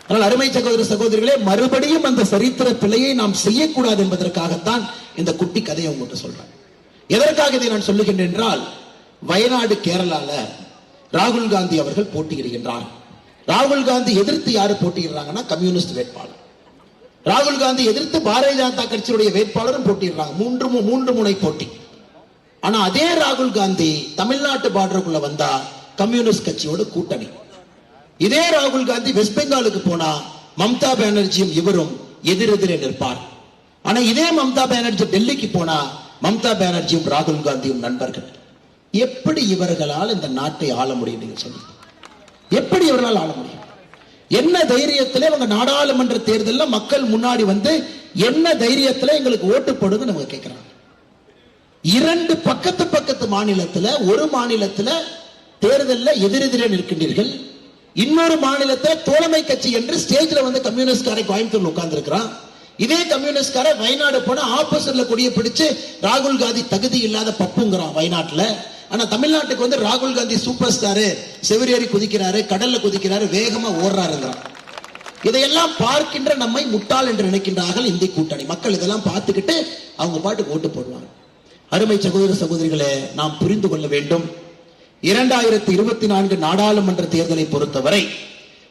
ஆனால் அருமை சகோதர சகோதரிகளே, மறுபடியும் அந்த சரித்திர பிழையை நாம் செய்யக்கூடாது என்பதற்காகத்தான் இந்த குட்டி கதையை உங்கள்கிட்ட சொல்றேன். எதற்காக இதை நான் சொல்லுகின்றேன் என்றால், வயநாடு கேரளால ராகுல் காந்தி அவர்கள் போட்டியிடுகின்றார். ராகுல் காந்தி எதிர்த்து யாரு போட்டியிடுறாங்கன்னா கம்யூனிஸ்ட் வேட்பாளர். ராகுல் காந்தி எதிர்த்து பாரதிய ஜனதா கட்சியுடைய வேட்பாளரும் போட்டியிடுறாங்க. மூன்று முனை போட்டி. ஆனா அதே ராகுல் காந்தி தமிழ்நாட்டு பார்டருக்குள்ள வந்தா கம்யூனிஸ்ட் கட்சியோட கூட்டணி. இதே ராகுல் காந்தி வெஸ்ட் பெங்காலுக்கு போனா மம்தா பானர்ஜியும் இவரும் எதிரெதிரே நிற்பார். ஆனா இதே மம்தா பானர்ஜி டெல்லிக்கு போனா மம்தா பானர்ஜியும் ராகுல் காந்தியும் நண்பர்கள். எப்படி இவர்களால் இந்த நாட்டை ஆள முடியும்? நீங்க சொல்லுங்க, எப்படி இவர்களால் ஆள முடியும்? என்ன தைரியத்திலே அவங்க நாடாளுமன்ற தேர்தலில் மக்கள் முன்னாடி வந்து என்ன தைரியத்திலே எங்களுக்கு ஓட்டு போடுங்க நம்ம கேட்கிறாங்க. 2 பக்கத்து மாநிலத்தில், ஒரு மாநிலத்தில் தேர்தலில் எதிரெதிரே நிற்கின்றீர்கள். இன்னொரு மாநிலத்தில் தோழமை கட்சி என்று ஸ்டேஜ்ல வந்து கம்யூனிஸ்ட்காரை கோயம்புத்தூர்ல உட்கார்ந்து இருக்கிறான். இதே கம்யூனிஸ்ட்காரை வயநாடு போன ஆப்போசிட்ல கொடியை பிடிச்சு ராகுல் காந்தி தகுதி இல்லாத பப்புங்கிறான் வயநாட்டுல. ஆனா தமிழ்நாட்டுக்கு வந்து ராகுல் காந்தி சூப்பர் ஸ்டாரு, செவிரேறி குதிக்கிறாரு, கடல்ல குதிக்கிறாரு, வேகமா ஓடுறாருங்கிறான். இதையெல்லாம் பார்க்கின்ற நம்மை முட்டாள் என்று நினைக்கின்றார்கள் இந்திய கூட்டணி மக்கள். இதெல்லாம் பார்த்துக்கிட்டு அவங்க பாட்டுக்கு ஓட்டு போடுவாங்க. அருமை சகோதர சகோதரிகளே, நாம் புரிந்து கொள்ள வேண்டும், 2024 நாடாளுமன்ற தேர்தலை பொறுத்தவரை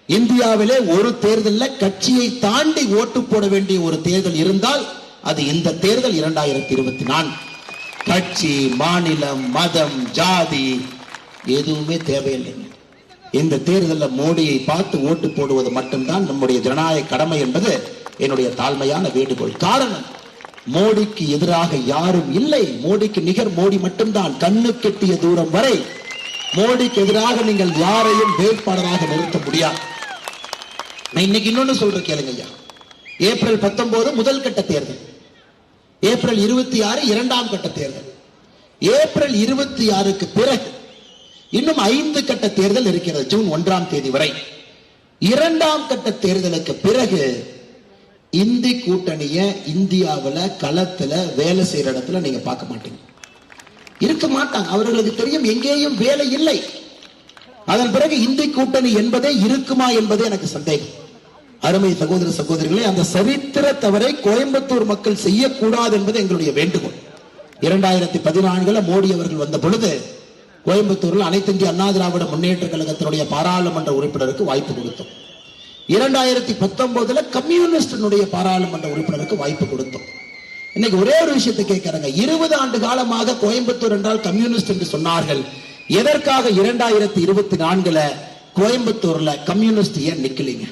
இந்தியாவிலே ஒரு தேர்தலில் கட்சியை தாண்டி ஓட்டு போட வேண்டிய ஒரு தேர்தல் இருந்தால் அது இந்த தேர்தல் 2024. கட்சி, மாநிலம், மதம், ஜாதி எதுவுமே தேவையில்லை. இந்த தேர்தலில் மோடியை பார்த்து ஓட்டு போடுவது மட்டும்தான் நம்முடைய ஜனநாயக கடமை என்பது என்னுடைய தாழ்மையான வேண்டுகோள். காரணம், மோடிக்கு எதிராக யாரும் இல்லை. மோடிக்கு நிகர் மோடி மட்டும்தான். கண்ணு கெட்டிய தூரம் வரை மோடிக்கு எதிராக நீங்கள் யாரையும் வேட்பாளராக நிறுத்த முடியாது. நான் இன்னைக்கு இன்னொன்னு சொல்றேன் கேளுங்க ஐயா. ஏப்ரல் 19 முதல் கட்ட தேர்தல், ஏப்ரல் 26 இரண்டாம் கட்ட தேர்தல், ஏப்ரல் 26க்கு பிறகு இன்னும் 5 கட்ட தேர்தல் இருக்கிறது. ஜூன் 1ஆம் தேதி வரை. இரண்டாம் கட்ட தேர்தலுக்கு பிறகு இந்தி கூட்டணிய இந்தியாவில் களத்துல வேலை செய்யற இடத்துல நீங்க பார்க்க மாட்டீங்க, இருக்க மாட்டாங்க. அவர்களுக்கு தெரியும் எங்கேயும் வேலை இல்லை. அதன் பிறகு இந்தி கூட்டணி என்பதே இருக்குமா என்பதே எனக்கு சந்தேகம். அருமை சகோதர சகோதரிகளே, அந்த சரித்திர தவறை கோயம்புத்தூர் மக்கள் செய்யக்கூடாது என்பது எங்களுடைய வேண்டுகோள். 2014 மோடி அவர்கள் வந்த பொழுது கோயம்புத்தூரில் அனைத்து இந்திய அண்ணா திராவிட முன்னேற்ற கழகத்தினுடைய பாராளுமன்ற உறுப்பினருக்கு வாய்ப்பு கொடுத்தோம். 2019 கம்யூனிஸ்டினுடைய பாராளுமன்ற உறுப்பினருக்கு வாய்ப்பு கொடுத்தோம். இன்னைக்கு ஒரே ஒரு விஷயத்தை கேட்கிறாங்க, 20 ஆண்டு காலமாக கோயம்புத்தூர் என்றால் கம்யூனிஸ்ட் என்று சொன்னார்கள். எதற்காக 2024 கோயம்புத்தூர்ல கம்யூனிஸ்ட் ஏன் நிக்கலீங்க?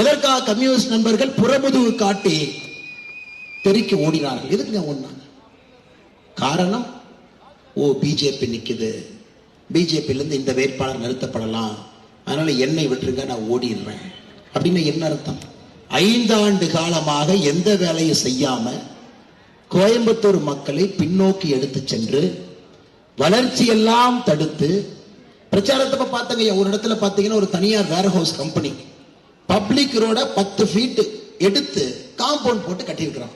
எதற்காக கம்யூனிஸ்ட் நண்பர்கள் புறமுதுகு காட்டி தெறிக்க ஓடினார்கள்? எதுக்கு ஓடினாங்க? காரணம், பிஜேபி நிக்குது, பிஜேபியில இருந்து இந்த வேட்பாளர் நிறுத்தப்படலாம், அதனால என்னை விட்டுருங்க, நான் ஓடிடுறேன் அப்படின்னு என்ன அர்த்தம்? 5 ஆண்டு காலமாக எந்த வேலையும் செய்யாம கோயம்புத்தூர் மக்களை பின்னோக்கி எடுத்து சென்று வளர்ச்சி எல்லாம் தடுத்து பிரச்சாரத்தை பார்த்தங்க. ஒரு இடத்துல பாத்தீங்கன்னா ஒரு தனியார் வேர் ஹவுஸ் கம்பெனி பப்ளிக் ரோட 10 ஃபீட் எடுத்து காம்பவுண்ட் போட்டு கட்டியிருக்கிறான்.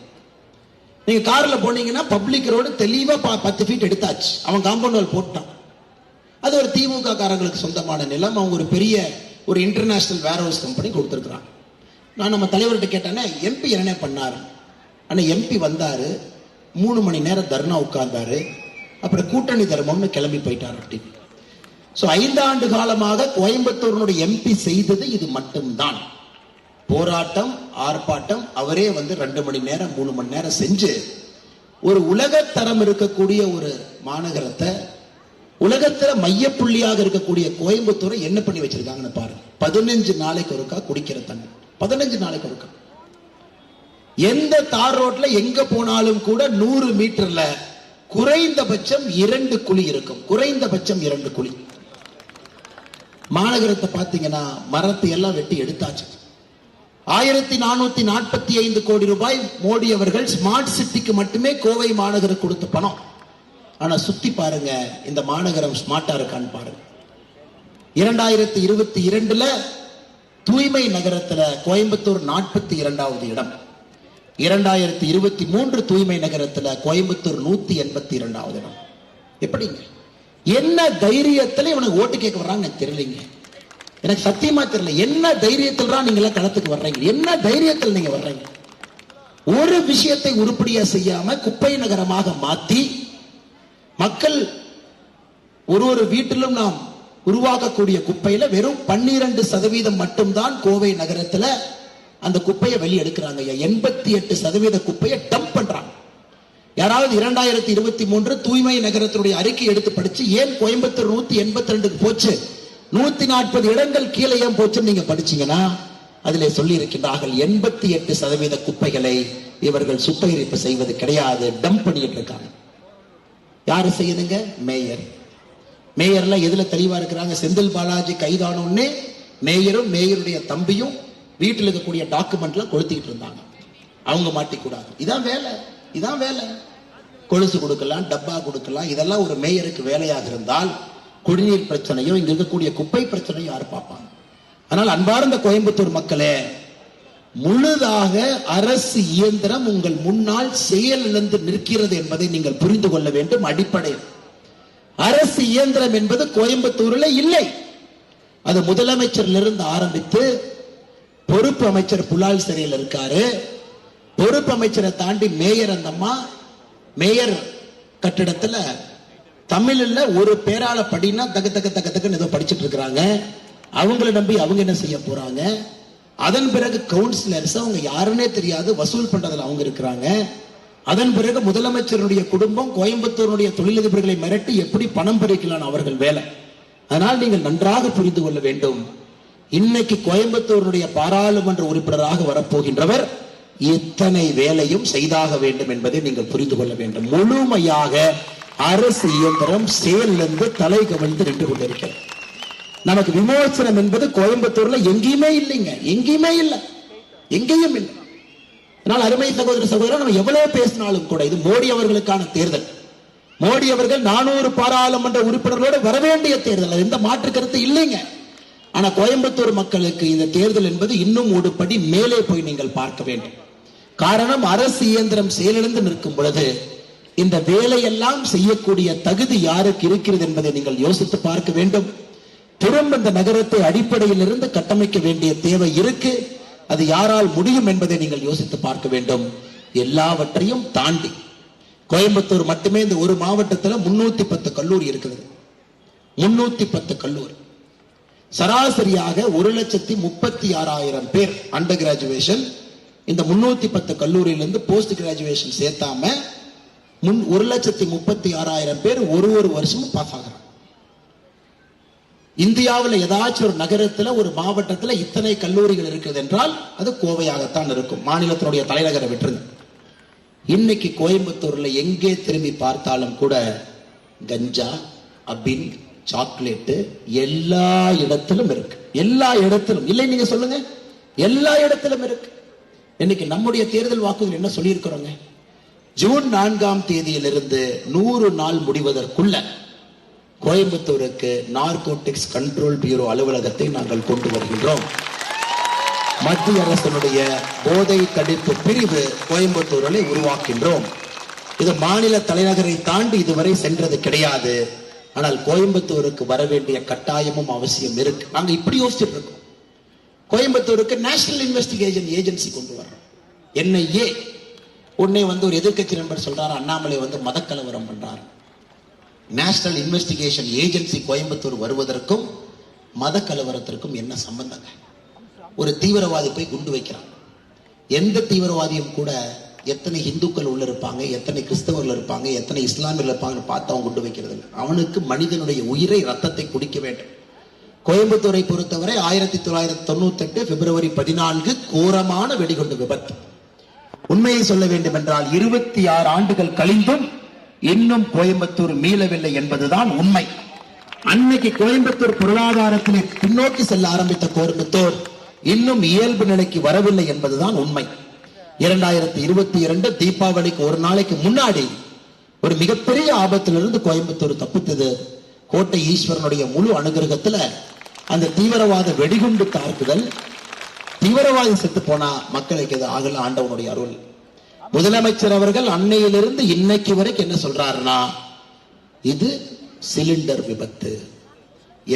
நீங்க கார்ல போனீங்கன்னா பப்ளிக் ரோடு தெளிவா 10 ஃபீட் எடுத்தாச்சு, அவன் காம்பவுண்ட் வால் போட்டான். அது ஒரு திமுக காரங்களுக்கு சொந்தமான நிலம். அவங்க ஒரு பெரிய ஒரு இன்டர்நேஷனல் வேர் ஹவுஸ் கம்பெனி கொடுத்துருக்குறான். நான் நம்ம தலைவர்கிட்ட கேட்டேன்னா எம்பி என்ன பண்ணாரு? ஆனா எம்பி வந்தாரு, 3 மணி நேரம் தர்ணா உட்கார்ந்தாரு, அப்புறம் கூட்டணி தர்மம்னு கிளம்பி போயிட்டாரு. அப்படி 5 ஆண்டு காலமாக கோயம்புத்தூரினுடைய எம்பி செய்தது இது மட்டும்தான். போராட்டம், ஆர்ப்பாட்டம். அவரே 2 மணி நேரம் 3 மணி நேரம் செஞ்சு ஒரு உலகத்தரம் இருக்கக்கூடிய ஒரு மாநகரத்தை, உலகத்துல மையப்புள்ளியாக இருக்கக்கூடிய கோயம்புத்தூரை என்ன பண்ணி வச்சிருக்காங்கன்னு பாருங்க. 15 நாளைக்கு ஒருக்கா குடிக்கிற தண்ணி, 15 நாளைக்கு ஒருக்கா. எந்த தார் ரோட்ல எங்க போனாலும் கூட 100 மீட்டர்ல குறைந்தபட்சம் 2 குழி இருக்கும். குறைந்தபட்சம் 2 குழி. மாநகரத்தை பார்த்தீங்கன்னா மரத்தை எல்லாம் வெட்டி எடுத்தாச்சு. 1445 கோடி ரூபாய் மோடி அவர்கள் ஸ்மார்ட் சிட்டிக்கு மட்டுமே கோவை மாநகரம் கொடுத்த பணம். ஆனா சுத்தி பாருங்க, இந்த மாநகரம் ஸ்மார்ட்டா இருக்கான்னு பாருங்க. 2022 தூய்மை நகரத்துல கோயம்புத்தூர் 42வது இடம். 2023 தூய்மை நகரத்துல கோயம்புத்தூர் 182வது இடம். எப்படிங்க? என்ன தைரியத்துல இவனுக்கு ஓட்டு கேட்க வர்றாங்க தெரியலீங்க. எனக்கு சத்தியமா தெரியல. என்ன தைரியத்தில் தான் நீங்க களத்துக்கு வர்றீங்க? என்ன தைரியத்தில் நீங்க வர்றீங்க? ஒரு விஷயத்தை உருப்படியா செய்யாம குப்பை நகரமாக மாத்தி மக்கள் ஒரு வீட்டிலும் நாம் உருவாக்கக்கூடிய குப்பையில வெறும் 12% மட்டும்தான் கோவை நகரத்துல அந்த குப்பையை வெளியே எடுக்கிறாங்க. 88% குப்பையை டம்ப் பண்றாங்க. யாராவது 2023 தூய்மை நகரத்தினுடைய அறிக்கை எடுத்து படிச்சு ஏன் கோயம்புத்தூர் 182 போச்சு, 140 இடங்கள் கீழே ஏன் போச்சுன்னு நீங்க படிச்சீங்கன்னா அதிலே சொல்லி இருக்கின்றார்கள் 88% குப்பைகளை இவர்கள் சுத்திகரிப்பு செய்வது கிடையாது, டம்ப் பண்ணிட்டு இருக்காங்க. யாரு செய்யுதுங்க? மேயர். மேயர்ல எதுல தெளிவா இருக்கிறாங்க? செந்தில் பாலாஜி கைதானோன்னு மேயரும் மேயருடைய தம்பியும் வீட்டில் இருக்கக்கூடிய டாக்குமெண்ட்ல கொளுத்திக்கிட்டு இருந்தாங்க. அவங்க மாட்டிக்கூடாது. இதான் வேலை, இதான் வேலை. கொலுசு கொடுக்கலாம், டப்பா கொடுக்கலாம். இதெல்லாம் ஒரு மேயருக்கு வேலையாக இருந்தால் குடிநீர் பிரச்சனையோ இங்க இருக்கக்கூடிய குப்பை பிரச்சனையோ யார் பார்ப்பாங்க? ஆனால் அன்பார்ந்த கோயம்புத்தூர் மக்களே, முழுதாக அரசு இயந்திரம் உங்கள் முன்னால் செயலிழந்து நிற்கிறது என்பதை நீங்கள் புரிந்து கொள்ள வேண்டும். அடிப்படை அரசு இயந்திரம் என்பது கோயம்புத்தூரில் இல்லை. அது முதலமைச்சரிலிருந்து ஆரம்பித்து பொறுப்பு அமைச்சர் புலால் சிறையில் இருக்காரு. பொறுப்பு அமைச்சரை தாண்டி மேயர், அந்தம்மா மேயர் கட்டிடத்துல தமிழ்ல ஒரு பேரால படினா தக தக தக தகன்னு ஏதோ படிச்சுட்டு இருக்கிறாங்க. அவங்களை நம்பி அவங்க என்ன செய்ய போறாங்க? அதன் பிறகு கவுன்சிலர்ஸ், அவங்க யாருன்னே தெரியாது, வசூல் பண்றதுல அவங்க இருக்கிறாங்க. அதன் பிறகு முதலமைச்சருடைய குடும்பம் கோயம்புத்தூருடைய தொழிலதிபர்களை மிரட்டி எப்படி பணம் பறிக்கலாம் அவர்கள் வேலை. அதனால் நீங்கள் நன்றாக புரிந்து கொள்ள வேண்டும். இன்னைக்கு கோயம்புத்தூருடைய பாராளுமன்ற உறுப்பினராக வரப்போகின்றவர் இத்தனை வேலையும் செய்தாக வேண்டும் என்பதை நீங்கள் புரிந்து கொள்ள வேண்டும். முழுமையாக அரசு இயந்திரம் செயலிழந்து தலை கவிழ்ந்து நின்று கொண்டிருக்கிறது. நமக்கு விமோசனம் என்பது கோயம்புத்தூர்ல எங்கேயுமே இல்லைங்க, எங்கேயுமே இல்லை, எங்கேயும் இல்லை. அதனால் அருமை சகோதர சகோதரர், நம்ம எவ்வளவு பேசினாலும் கூட இது மோடி அவர்களுக்கான தேர்தல். மோடி அவர்கள் 400 பாராளுமன்ற உறுப்பினர்களோடு வரவேண்டிய தேர்தல், எந்த மாற்று கருத்து இல்லைங்க. ஆனா கோயம்புத்தூர் மக்களுக்கு இந்த தேர்தல் என்பது இன்னும் ஒரு படி மேலே போய் நீங்கள் பார்க்க வேண்டும். காரணம், அரசு இயந்திரம் செயலிழந்து நிற்கும் பொழுது இந்த வேலையெல்லாம் செய்யக்கூடிய தகுதி யாருக்கு இருக்கிறது என்பதை நீங்கள் யோசித்து பார்க்க வேண்டும். திரும்ப இந்த நகரத்தை அடிப்படையில் இருந்து கட்டமைக்க வேண்டிய தேவை இருக்கு. அது யாரால் முடியும் என்பதை நீங்கள் யோசித்து பார்க்க வேண்டும். எல்லாவற்றையும் தாண்டி கோயம்புத்தூர் மட்டுமே இந்த ஒரு மாவட்டத்தில் 310 கல்லூரி இருக்கிறது. 310 கல்லூரி, சராசரியாக 1,36,000 பேர் அண்டர் கிராஜுவேஷன். இந்த 310 கல்லூரியிலிருந்து போஸ்ட் கிராஜுவேஷன் சேர்த்தாம 1,36,000 பேர் ஒரு வருஷமும் பாஸ் ஆகிறாங்க. இந்தியாவில் ஏதாச்சும் ஒரு நகரத்தில், ஒரு மாவட்டத்தில் இத்தனை கல்லூரிகள் இருக்குது என்றால் அது கோவையாகத்தான் இருக்கும். மாநிலத்தினுடைய தலைநகரை விட்டுருங்க. இன்னைக்கு கோயம்புத்தூர்ல எங்கே திரும்பி பார்த்தாலும் கூட கஞ்சா, அபின், சாக்லேட்டு எல்லா இடத்திலும் இருக்கு. எல்லா இடத்திலும் இல்லை, நீங்க சொல்லுங்க, எல்லா இடத்திலும் இருக்கு. இன்னைக்கு நம்முடைய தேர்தல் வாக்குகள் என்ன சொல்லி இருக்கிறோங்க? ஜூன் 4ஆம் தேதியிலிருந்து 100 நாள் முடிவதற்குள்ள கோயம்புத்தூருக்கு நார்கோட்டிக்ஸ் கண்ட்ரோல் பியூரோ அலுவலகத்தை நாங்கள் கொண்டு வருகின்றோம். மத்திய அரசினுடைய போதை தடுப்பு பிரிவு கோயம்புத்தூரில் உருவாக்கின்றோம். இது மாநில தலைநகரை தாண்டி இதுவரை சென்றது கிடையாது. ஆனால் கோயம்புத்தூருக்கு வர வேண்டிய கட்டாயமும் அவசியம் இருக்கு. நாங்க இப்படி யோசிச்சுட்டு இருக்கோம். கோயம்புத்தூருக்கு நேஷனல் இன்வெஸ்டிகேஷன் ஏஜென்சி கொண்டு வர்றோம், NIA. உடனே ஒரு எதிர்கட்சி நண்பர் சொல்றாரு, அண்ணாமலை மதக்கலவரம் பண்றாரு. நேஷனல் இன்வெஸ்டிகேஷன் ஏஜென்சி கோயம்புத்தூர் வருவதற்கும் மத கலவரத்திற்கும் என்ன சம்பந்தங்க? ஒரு தீவிரவாதி போய் குண்டு வைக்கிறான். எந்த தீவிரவாதியும் கூட எத்தனை இந்துக்கள் உள்ள இருப்பாங்க, எத்தனை கிறிஸ்தவர்கள் இருப்பாங்க, எத்தனை இஸ்லாமியர்கள் இருப்பாங்கன்னு பார்த்து அவன் குண்டு வைக்கிறது இல்லை. அவனுக்கு மனிதனுடைய உயிரை, ரத்தத்தை குடிக்க வேண்டும். கோயம்புத்தூரை பொறுத்தவரை 1998 பிப்ரவரி 14 கோரமான வெடிகுண்டு விபத்து. உண்மையை சொல்ல வேண்டும் என்றால் 26 ஆண்டுகள் கழிந்தும் இன்னும் கோயம்புத்தூர் மீளவில்லை என்பதுதான் உண்மை. அன்னைக்கு கோயம்புத்தூர் பொருளாதாரத்திலே பின்னோக்கி செல்ல ஆரம்பித்த கோயம்புத்தூர் இன்னும் இயல்பு நிலைக்கு வரவில்லை என்பதுதான் உண்மை. 2022 தீபாவளிக்கு ஒரு நாளைக்கு முன்னாடி ஒரு மிகப்பெரிய ஆபத்திலிருந்து கோயம்புத்தூர் தப்பித்தது. கோட்டை ஈஸ்வரனுடைய முழு அனுகிரகத்துல அந்த தீவிரவாத வெடிகுண்டு தாக்குதல், தீவிரவாதி செத்து போனா மக்களுக்கு இது ஆகல, ஆண்டவனுடைய அருள். முதலமைச்சர் அவர்கள் அன்னையிலிருந்து இன்னைக்கு வரைக்கும் என்ன சொல்றாருன்னா, இது சிலிண்டர் விபத்து.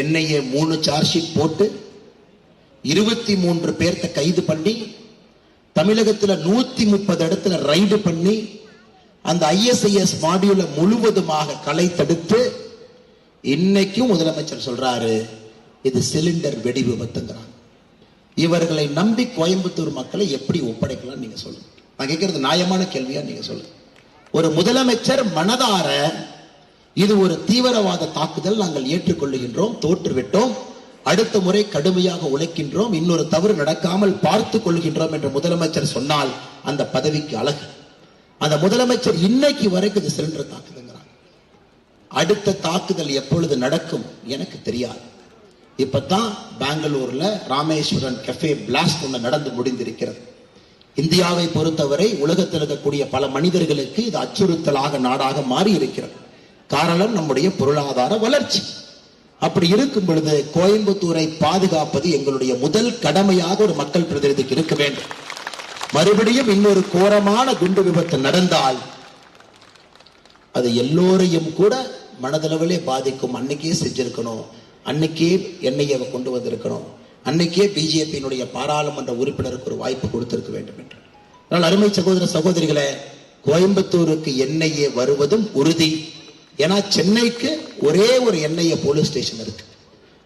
என்ஐஏ 3 சார்ஜ் ஷீட் போட்டு 23 பேர்த்த கைது பண்ணி தமிழகத்துல 130 இடத்துல ரைடு பண்ணி அந்த ISIS மாடியூல முழுவதுமாக களை தடுத்து இன்னைக்கும் முதலமைச்சர் சொல்றாரு இது சிலிண்டர் வெடி விபத்துங்கிறாங்க. இவர்களை நம்பி கோயம்புத்தூர் மக்களை எப்படி ஒப்படைக்கலாம் நீங்க சொல்லுங்க. நான் கேட்கறது நியாயமான கேள்வியா நீங்க சொல்லுங்க. ஒரு முதலமைச்சர் மனதார இது ஒரு தீவிரவாத தாக்குதல், நாங்கள் ஏற்றுக்கொள்ளுகின்றோம், தோற்றுவிட்டோம், அடுத்த முறை கடுமையாக உழைக்கின்றோம், இன்னொரு தவறு நடக்காமல் பார்த்துக் கொள்கின்றோம் என்று முதலமைச்சர் சொன்னால் அந்த பதவிக்கு அழகு. அந்த முதலமைச்சர் இன்னைக்கு வரைக்கும் இது சிலிண்டர் தாக்குதுங்கிறாங்க. அடுத்த தாக்குதல் எப்பொழுது நடக்கும் எனக்கு தெரியாது. இப்பதான் பெங்களூர்ல ராமேஸ்வரன் கஃபே பிளாஸ்ட் ஒன்று நடந்து முடிந்திருக்கிறது. இந்தியாவை பொறுத்தவரை உலகத்தில் இருக்கக்கூடிய பல மனிதர்களுக்கு இது அச்சுறுத்தலாக நாடாக மாறி இருக்கிறது. காரணம் நம்முடைய பொருளாதார வளர்ச்சி. அப்படி இருக்கும் பொழுது கோயம்புத்தூரை பாதுகாப்பது எங்களுடைய முதல் கடமையாக ஒரு மக்கள் பிரதிநிதிக்கு இருக்க வேண்டும். மறுபடியும் இன்னொரு கோரமான குண்டு விபத்து நடந்தால் அது எல்லோரையும் கூட மனதளவிலே பாதிக்கும். அன்னைக்கே செஞ்சிருக்கணும், அன்னைக்கே என்ஐஏவை கொண்டு வந்திருக்கணும், அன்னைக்கே பிஜேபியினுடைய பாராளுமன்ற உறுப்பினருக்கு ஒரு வாய்ப்பு கொடுத்திருக்க வேண்டும் என்று. ஆனால் அருமை சகோதர சகோதரிகளே, கோயம்புத்தூருக்கு என்ஐஏ வருவதும் உறுதி. ஏன்னா சென்னைக்கு ஒரே ஒரு என்ஐஏ போலீஸ் ஸ்டேஷன் இருக்கு.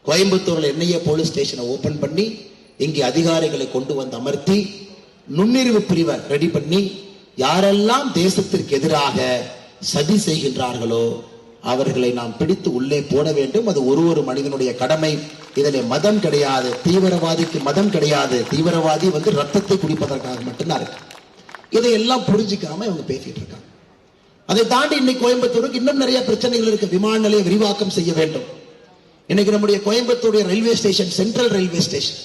கோயம்புத்தூர்ல என்ஐஏ போலீஸ் ஸ்டேஷனை ஓபன் பண்ணி இங்கே அதிகாரிகளை கொண்டு வந்து அமர்த்தி நுண்ணறிவு பிரிவை ரெடி பண்ணி யாரெல்லாம் தேசத்திற்கு எதிராக சதி செய்கின்றார்களோ அவர்களை நாம் பிடித்து உள்ளே போட வேண்டும். அது ஒரு மனிதனுடைய கடமை. இதில் மதம் கிடையாது, தீவிரவாதிக்கு மதம் கிடையாது. தீவிரவாதி ரத்தத்தை குடிப்பதற்காக மட்டும்தான் இருக்கு. இதையெல்லாம் புரிஞ்சுக்காம இவங்க பேசிட்டு இருக்காங்க. அதை தாண்டி இன்னைக்கு கோயம்புத்தூருக்கு இன்னும் நிறைய பிரச்சனைகள் இருக்கு. விமான நிலைய விரிவாக்கம் செய்ய வேண்டும். இன்னைக்கு நம்முடைய கோயம்புத்தூருடைய railway station, central railway station,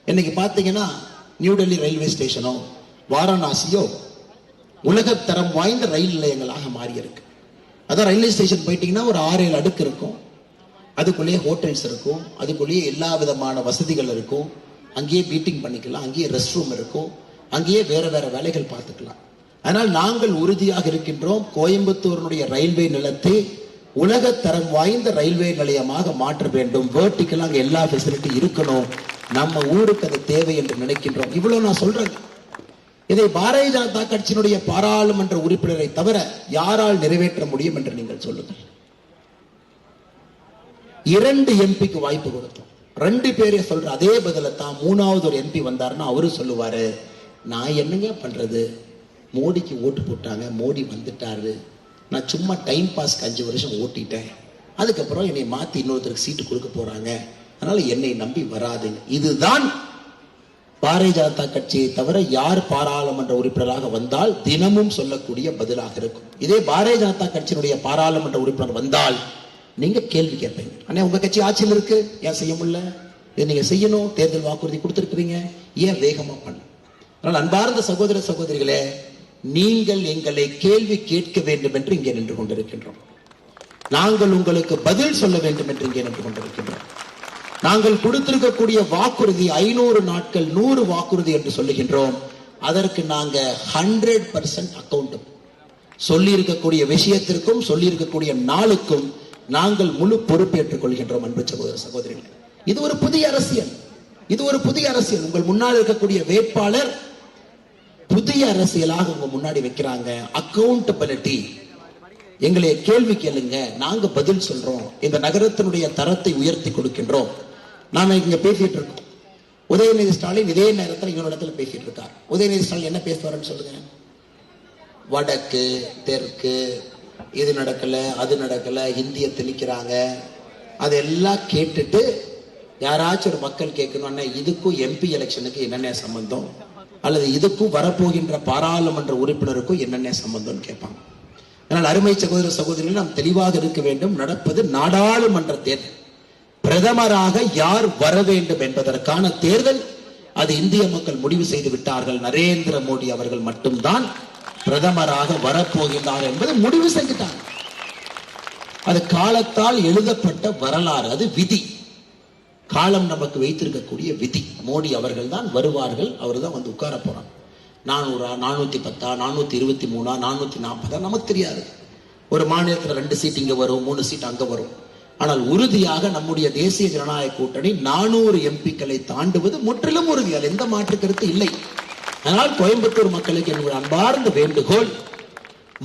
இன்னைக்கு பாத்தீங்கன்னா நியூ டெல்லி ரயில்வே ஸ்டேஷனோ வாரணாசியோ உலக தரம் வாய்ந்த ரயில் நிலையங்களாக மாறி இருக்கு. அதான் ரயில்வே ஸ்டேஷன் போயிட்டீங்கன்னா ஒரு 6-7 அடுக்கு இருக்கும், அதுக்குள்ளேயே ஹோட்டல்ஸ் இருக்கும், அதுக்குள்ளேயே எல்லா விதமான வசதிகள் இருக்கும், அங்கேயே மீட்டிங் பண்ணிக்கலாம், அங்கேயே ரெஸ்ட் ரூம் இருக்கும், அங்கேயே வேற வேற வேலைகள் பார்த்துக்கலாம். ஆனால் நாங்கள் உறுதியாக இருக்கின்றோம், கோயம்புத்தூருடைய ரயில்வே நிலத்தை உலக தரம் வாய்ந்த ரயில்வே நிலையமாக மாற்ற வேண்டும். வெர்டிகலாக எல்லா ஃபெசிலிட்டி இருக்கணும். நம்ம ஊருக்கு அது தேவை என்று நினைக்கின்றோம். இவ்வளவு நான் சொல்றேன். இதை பாரதிய ஜனதா கட்சியினுடைய பாராளுமன்ற உறுப்பினரை தவிர யாரால் நிறைவேற்ற முடியும் என்று நீங்கள் சொல்லுங்கள். 2 எம்பிக்கு வாய்ப்பு கொடுத்தோம். 2 பேரே சொல்ற அதே பதில தான் 3வது ஒரு எம்பி வந்தாருன்னா அவரு சொல்லுவாரு, நான் என்னங்க பண்றது, மோடிக்கு ஓட்டு போட்டாங்க, மோடி வந்துட்டாரு, நான் சும்மா டைம் பாஸ்க்கு 5 வருஷம் ஓட்டிட்டேன், அதுக்கப்புறம் என்னை மாத்தி இன்னொருத்தருக்கு சீட்டு கொடுக்க போறாங்க, அதனால என்னை நம்பி வராதுங்க. இதுதான் பாரதிய ஜனதா கட்சியை தவிர யார் பாராளுமன்ற உறுப்பினராக வந்தால் தினமும் சொல்லக்கூடிய பதிலாக இருக்கும். இதே பாரதிய ஜனதா கட்சியினுடைய பாராளுமன்ற உறுப்பினர் வந்தால் நீங்க கேள்வி கேட்பீங்க, அண்ணே உங்க கட்சி ஆட்சியில் இருக்கு, ஏன் செய்ய முடியல, இதை நீங்க செய்யணும், தேர்தல் வாக்குறுதி கொடுத்திருக்கிறீங்க, ஏன் வேகமா பண்ண. அதனால் அன்பார்ந்த சகோதர சகோதரிகளே, நீங்கள் எங்களை கேள்வி கேட்க வேண்டும் என்று இங்கே நின்று கொண்டிருக்கின்றோம். நாங்கள் உங்களுக்கு பதில் சொல்ல வேண்டும் என்று இங்கே நின்று கொண்டிருக்கின்றோம். நாங்கள் கொடுத்திருக்கக்கூடிய வாக்குறுதி 500 நாட்கள் 100 வாக்குறுதி என்று சொல்லுகின்றோம். அதற்கு நாங்க 100% அக்கௌண்டபிள். சொல்லி இருக்கக்கூடிய விஷயத்திற்கும் சொல்லி இருக்கக்கூடிய நாளுக்கும் நாங்கள் முழு பொறுப்பேற்றுக் கொள்கின்றோம். அன்பு சகோதர சகோதரிகள், இது ஒரு புதிய அரசியல். இது ஒரு புதிய அரசியல். உங்கள் முன்னால் இருக்கக்கூடிய வேட்பாளர் புதிய அரசியலாக உங்க முன்னாடி வைக்கிறாங்க. அக்கௌண்டபிலிட்டி. எங்களை கேள்வி கேளுங்க, நாங்க பதில் சொல்றோம். இந்த நகரத்தினுடைய தரத்தை உயர்த்தி கொடுக்கின்றோம். நாம இங்க பேசிட்டு இருக்கோம். உதயநிதி ஸ்டாலின் இதே நேரத்தில் இன்னொரு இடத்துல பேசிட்டு இருக்கார். உதயநிதி ஸ்டாலின் என்ன பேசுவாருன்னு சொல்லுங்க. வடக்கு தெற்கு, இது நடக்கல அது நடக்கல, இந்திய திணிக்கிறாங்க, அதெல்லாம் கேட்டுட்டு யாராச்சும் ஒரு மக்கள் கேட்கணும், இதுக்கும் எம்பி எலெக்ஷனுக்கு என்னென்ன சம்பந்தம், அல்லது இதுக்கும் வரப்போகின்ற பாராளுமன்ற உறுப்பினருக்கும் என்னென்ன சம்பந்தம் கேட்பாங்க. அதனால் அருமை சகோதர சகோதரிகள், நாம் தெளிவாக இருக்க வேண்டும். நடப்பது நாடாளுமன்ற தேர்தல். பிரதமராக யார் வர வேண்டும் என்பதற்கான தேர்தல். அது இந்திய மக்கள் முடிவு செய்து விட்டார்கள். நரேந்திர மோடி அவர்கள் மட்டும்தான் பிரதமராக வரப்போகிறார் என்பது முடிவு செய்துட்டாங்க. அது காலத்தால் எழுதப்பட்ட வரலாறு, அது விதி. காலம் நமக்கு வைத்திருக்கக்கூடிய விதி. மோடி அவர்கள் தான் வருவார்கள், அவர் தான் வந்து உட்கார போறாங்க. 400, 410, 423, 440 நமக்கு தெரியாது. ஒரு மாநிலத்தில் 2 சீட் இங்க வரும், 3 சீட் அங்க வரும். ஆனால் உறுதியாக நம்முடைய தேசிய ஜனநாயக கூட்டணி 400 எம்பிக்களை தாண்டுவது முற்றிலும் உறுதி. அது எந்த மாற்று கருத்து இல்லை. அதனால் கோயம்புத்தூர் மக்களுக்கு என்னுடைய அன்பார்ந்த வேண்டுகோள்,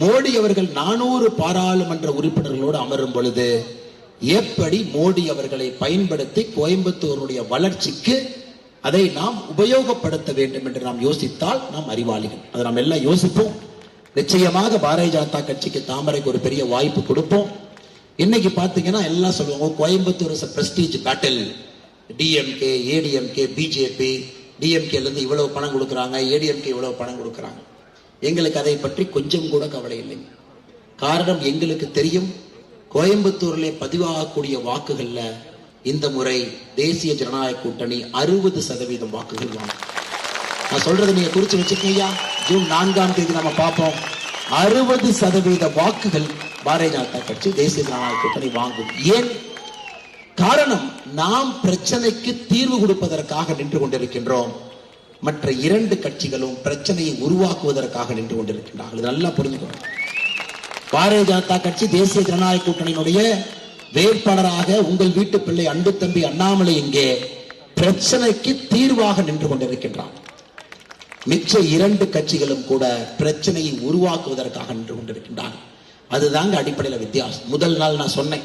மோடி அவர்கள் 400 பாராளுமன்ற உறுப்பினர்களோடு அமரும் பொழுது எப்படி மோடி அவர்களை பயன்படுத்தி கோயம்புத்தூருடைய வளர்ச்சிக்கு அதை நாம் உபயோகப்படுத்த வேண்டும் என்று நாம் யோசித்தால் நாம் அறிவாளிகள். அதை நாம் எல்லாம் யோசிப்போம். நிச்சயமாக பாரதிய ஜனதா கட்சிக்கு தாமரைக்கு ஒரு பெரிய வாய்ப்பு கொடுப்போம். இன்னைக்கு பாத்தீங்கன்னா எல்லாம் சொல்லுவாங்க, Coimbatore is a prestige battle. DMK, ADMK, BJP, டிஎம்கேல இருந்து இவ்வளவு பணம் கொடுக்குறாங்க, ஏடிஎம்கே இவ்வளவு பணம் கொடுக்குறாங்க. எங்களுக்கு அதை பற்றி கொஞ்சம் கூட கவலை இல்லை. காரணம், எங்களுக்கு தெரியும் கோயம்புத்தூரிலே பதிவாகக்கூடிய வாக்குகள்ல இந்த முறை தேசிய ஜனநாயக கூட்டணி 60% வாக்குகள் வாங்கும். நான் சொல்றதை நீங்க குறிச்சு வச்சுக்கீங்க. ஜூன் 4ஆம் தேதி நம்ம பார்ப்போம். 60% வாக்குகள் பாரதிய ஜனதா கட்சி தேசிய ஜனநாயக கூட்டணி வாங்கும். ஏன்? காரணம், நாம் பிரச்சனைக்கு தீர்வு கொடுப்பதற்காக நின்று கொண்டிருக்கின்றோம். மற்ற 2 கட்சிகளும் பிரச்சனையை உருவாக்குவதற்காக நின்று கொண்டிருக்கின்றார்கள். நல்லா புரிஞ்சுக்கணும். பாரதிய ஜனதா கட்சி தேசிய ஜனநாயக கூட்டணியினுடைய வேட்பாளராக உங்கள் வீட்டு பிள்ளை அன்பு தம்பி அண்ணாமலை இங்கே பிரச்சனைக்கு தீர்வாக நின்று கொண்டிருக்கின்றார். மிச்ச 2 கட்சிகளும் கூட பிரச்சனையை உருவாக்குவதற்காக நின்று கொண்டிருக்கின்றார்கள். அதுதாங்க அடிப்படையில் வித்தியாசம். முதல் நாள் நான் சொன்னேன்,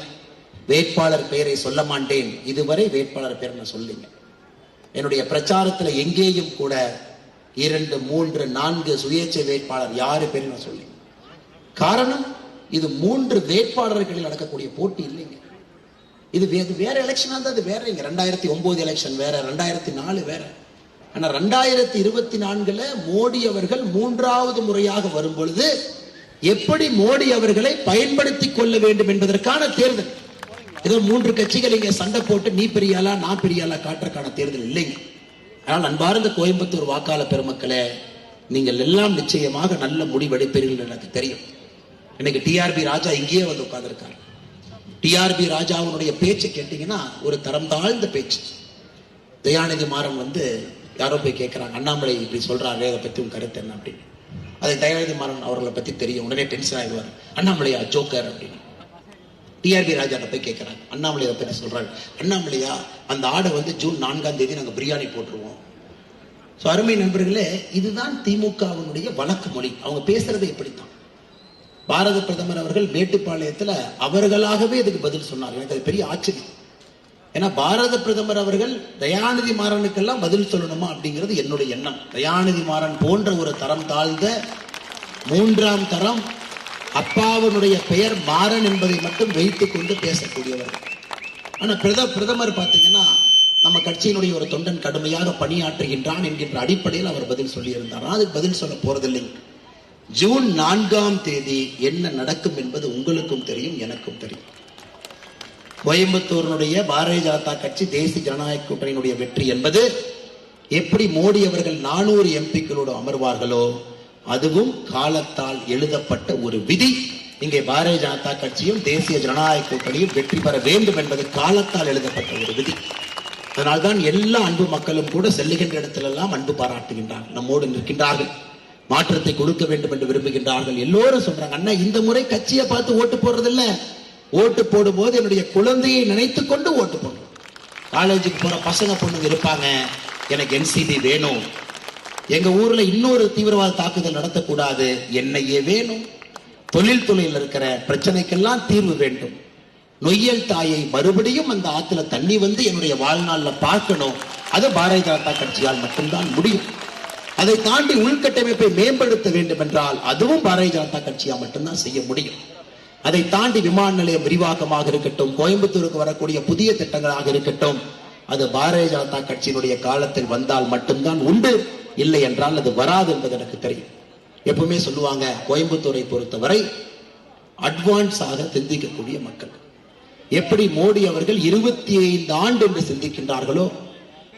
வேட்பாளர் பெயரை சொல்ல மாட்டேன். இதுவரை வேட்பாளர் பெயர் நான் சொல்லுங்க. என்னுடைய பிரச்சாரத்தில் எங்கேயும் கூட 2, 3, 4 சுயேட்சை வேட்பாளர் யாரு பேர் நான் சொல்லுங்க. காரணம், இது 3 வேட்பாளர்களில் நடக்கக்கூடிய போட்டி இல்லைங்க. இது வேற எலெக்ஷனா இருந்தா அது வேற. 2009 எலெக்ஷன் வேற, 2004 வேற. ஆனா 2024 மோடி அவர்கள் 3வது முறையாக வரும் பொழுது எப்படி மோடி அவர்களை பயன்படுத்தி கொள்ள வேண்டும் என்பதற்கான தேர்தல். ஏதோ 3 கட்சிகள் இங்க சண்டை போட்டு நீ பெரியாளா நான் பெரியாளா காட்டுறதுக்கான தேர்தல் இல்லைங்க. ஆனால் அன்பார்ந்த கோயம்புத்தூர் வாக்காளர் பெருமக்களே, நீங்கள் எல்லாம் நிச்சயமாக நல்ல முடிவெடுப்பீர்கள் எனக்கு தெரியும். இன்னைக்கு டிஆர்பி ராஜா இங்கேயே வந்து உட்கார்ந்துருக்காரு. டிஆர்பி ராஜாவுடைய பேச்சு கேட்டீங்கன்னா ஒரு தரம் தாழ்ந்த பேச்சு. தயாநிதி மாறன் வந்து யாரோ போய் கேட்கிறாங்க, அண்ணாமலை இப்படி சொல்றாரு, அதை பத்தி உங்க கருத்து என்ன அப்படின்னு. அதை தயாநிதி மாறன் அவர்களை பத்தி தெரியும். உடனே டென்ஷன் ஆயிடுவார். அண்ணாமலையா ஜோக்கர் அப்படின்னு. டிஆர்பி ராஜா போய் கேட்கிறாங்க, அண்ணாமலை அதை பத்தி சொல்றாரு. அண்ணாமலையா, அந்த ஆடை வந்து ஜூன் 4ஆம் தேதி நாங்க பிரியாணி போட்டுருவோம். சோ அருமை நண்பர்களே, இதுதான் திமுகவினுடைய வழக்கு மொழி. அவங்க பேசுறது இப்படித்தான். பாரத பிரதமர் அவர்கள் மேட்டுப்பாளையத்தில் அவர்களாகவே இதுக்கு பதில் சொன்னார். எனக்கு அது பெரிய ஆச்சரியம். ஏன்னா பாரத பிரதமர் அவர்கள் தயாநிதி மாறனுக்கெல்லாம் பதில் சொல்லணுமா அப்படிங்கிறது என்னுடைய எண்ணம். தயாநிதி மாறன் போன்ற ஒரு தரம் தாழ்ந்த 3ஆம் தரம் அப்பாவனுடைய பெயர் மாறன் என்பதை மட்டும் வைத்துக் கொண்டு பேசக்கூடியவர். ஆனா பிரதமர் பார்த்தீங்கன்னா நம்ம கட்சியினுடைய ஒரு தொண்டன் கடுமையாக பணியாற்றுகின்றான் என்கின்ற அடிப்படையில் அவர் பதில் சொல்லியிருந்தார். அதுக்கு பதில் சொல்ல போறதில்லை. ஜூன் 4ஆம் தேதி என்ன நடக்கும் என்பது உங்களுக்கும் தெரியும், எனக்கும் தெரியும். கோயம்புத்தூரினுடைய பாரதிய ஜனதா கட்சி தேசிய ஜனநாயக கூட்டணியினுடைய வெற்றி என்பது எப்படி மோடி அவர்கள் 400 எம்பிக்களோடு அமர்வார்களோ அதுவும் காலத்தால் எழுதப்பட்ட ஒரு விதி. இங்கே பாரதிய ஜனதா கட்சியும் தேசிய ஜனநாயக கூட்டணியும் வெற்றி பெற வேண்டும் என்பது காலத்தால் எழுதப்பட்ட ஒரு விதி. அதனால்தான் எல்லா அன்பு மக்களும் கூட செல்லுகின்ற இடத்திலெல்லாம் அன்பு பாராட்டுகின்றார்கள், நம்மோடு நிற்கின்றார்கள், மாற்றத்தை கொடுக்க வேண்டும் என்று விரும்புகின்றார்கள். எல்லோரும் சொல்றாங்க, அண்ணா இந்த முறை கட்சியை பார்த்து ஓட்டு போடுறதில்ல, ஓட்டு போடும் போது என்னுடைய குழந்தையை நினைத்துக் கொண்டு ஓட்டு போடுறோம். காலேஜுக்கு போற பசங்க பொண்ணுங்க இருப்பாங்க, எனக்கு என்சிபி வேணும், எங்க ஊர்ல இன்னொரு தீவிரவாத தாக்குதல் நடத்தக்கூடாது, என்னையே வேணும், தொழில்துறையில் இருக்கிற பிரச்சனைக்கெல்லாம் தீர்வு வேண்டும். நொய்யல் தாயை மறுபடியும் அந்த ஆத்துல தண்ணி வந்து என்னுடைய வாழ்நாள்ல பார்க்கணும். அது பாரதிய ஜனதா கட்சியால் மட்டும்தான் முடியும். அதை தாண்டி உள்கட்டமைப்பை மேம்படுத்த வேண்டும் என்றால் அதுவும் பாரதிய ஜனதா கட்சியா மட்டும்தான் செய்ய முடியும். அதை தாண்டி விமான நிலையம் விரிவாக்கமாக இருக்கட்டும், கோயம்புத்தூருக்கு வரக்கூடிய புதிய திட்டங்களாக இருக்கட்டும், அது பாரதிய ஜனதா கட்சியினுடைய காலத்தில் வந்தால் மட்டும்தான் உண்டு. இல்லை என்றால் அது வராது என்பது எனக்கு தெரியும். எப்பவுமே சொல்லுவாங்க, கோயம்புத்தூரை பொறுத்தவரை அட்வான்ஸ் ஆக சிந்திக்கக்கூடிய மக்கள். எப்படி மோடி அவர்கள் 25 ஆண்டு என்று சிந்திக்கின்றார்களோ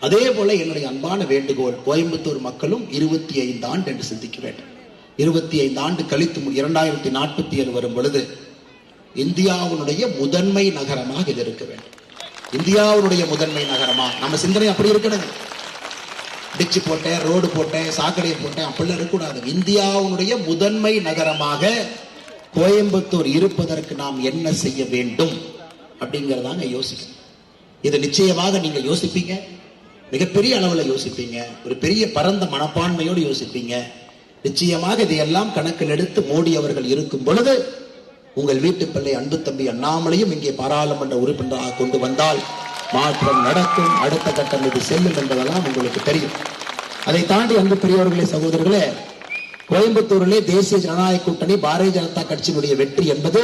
அதே போல என்னுடைய அன்பான வேண்டுகோள், கோயம்புத்தூர் மக்களும் 25 ஆண்டு என்று சிந்திக்க வேண்டும். 25 ஆண்டு கழித்து 2047 வரும் பொழுது இந்தியாவுடைய முதன்மை நகரமாக இது இருக்க வேண்டும். இந்தியாவுடைய முதன்மை நகரமா நம்ம சிந்தனை அப்படி இருக்கணும். டிச்சு போட்டேன், ரோடு போட்டேன், சாக்கடையை போட்டேன் அப்படிலாம் இருக்கக்கூடாது. இந்தியாவுடைய முதன்மை நகரமாக கோயம்புத்தூர் இருப்பதற்கு நாம் என்ன செய்ய வேண்டும் அப்படிங்கறதாங்க யோசிக்கணும். இது நிச்சயமாக நீங்க யோசிப்பீங்க, மிகப்பெரிய அளவில் யோசிப்பீங்க, ஒரு பெரிய பரந்த மனப்பான்மையோடு யோசிப்பீங்க. நிச்சயமாக இதையெல்லாம் கணக்கில் எடுத்து மோடி அவர்கள் இருக்கும் பொழுது உங்கள் வீட்டு பிள்ளை அன்பு தம்பி அண்ணாமலையும் இங்கே பாராளுமன்ற உறுப்பினராக கொண்டு வந்தால் மாற்றம் நடக்கும். அடுத்த கட்டம் இது செல்லும் என்பதெல்லாம் உங்களுக்கு தெரியும். அதை தாண்டி அன்பு பெரியவர்களே, சகோதரர்களே, கோயம்புத்தூரிலே தேசிய ஜனநாயக கூட்டணி பாரதிய ஜனதா கட்சியினுடைய வெற்றி என்பது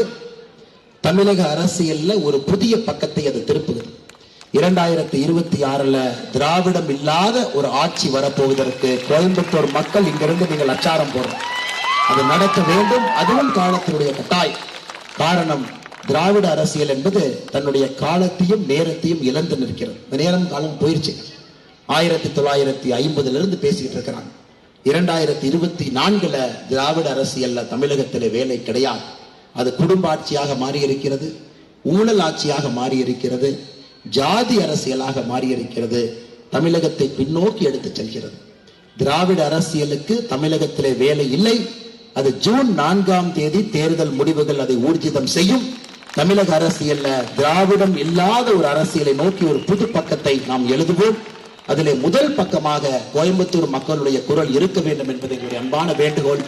தமிழக அரசியல்ல ஒரு புதிய பக்கத்தை அது திருப்புகிறது. 2026 திராவிடம் இல்லாத ஒரு ஆட்சி வரப்போவதற்கு கோயம்புத்தூர் மக்கள் இங்கிருந்து நீங்கள் அச்சாரம் போடுறோம். அது நடக்க வேண்டும். அதுவும் காலத்தினுடைய கட்டாயம். காரணம், திராவிட அரசியல் என்பது தன்னுடைய காலத்தையும் நேரத்தையும் இழந்து நிற்கிறது. இந்த நேரம் காலம் போயிருச்சு. 1950 பேசிக்கிட்டு இருக்கிறாங்க. 2024 திராவிட அரசியல்ல தமிழகத்திலே வேலை கிடையாது. அது குடும்ப ஆட்சியாக மாறி இருக்கிறது, ஊழல் ஆட்சியாக மாறி இருக்கிறது, ஜாதி அரசியலாக மாறி இருக்கிறது. தமிழகத்தை பின்னோக்கி எடுத்து செல்கிறது. திராவிட அரசியலுக்கு தமிழகத்திலே வேலை இல்லை. அது ஜூன் 4 தேர்தல் முடிவுகள் அதை ஊர்ஜிதம் செய்யும். தமிழக அரசியல்ல திராவிடம் இல்லாத ஒரு அரசியலை நோக்கி ஒரு புது பக்கத்தை நாம் எழுதுவோம். அதிலே முதல் பக்கமாக கோயம்புத்தூர் மக்களுடைய குரல் இருக்க வேண்டும் என்பது எங்களுடைய அன்பான வேண்டுகோள்.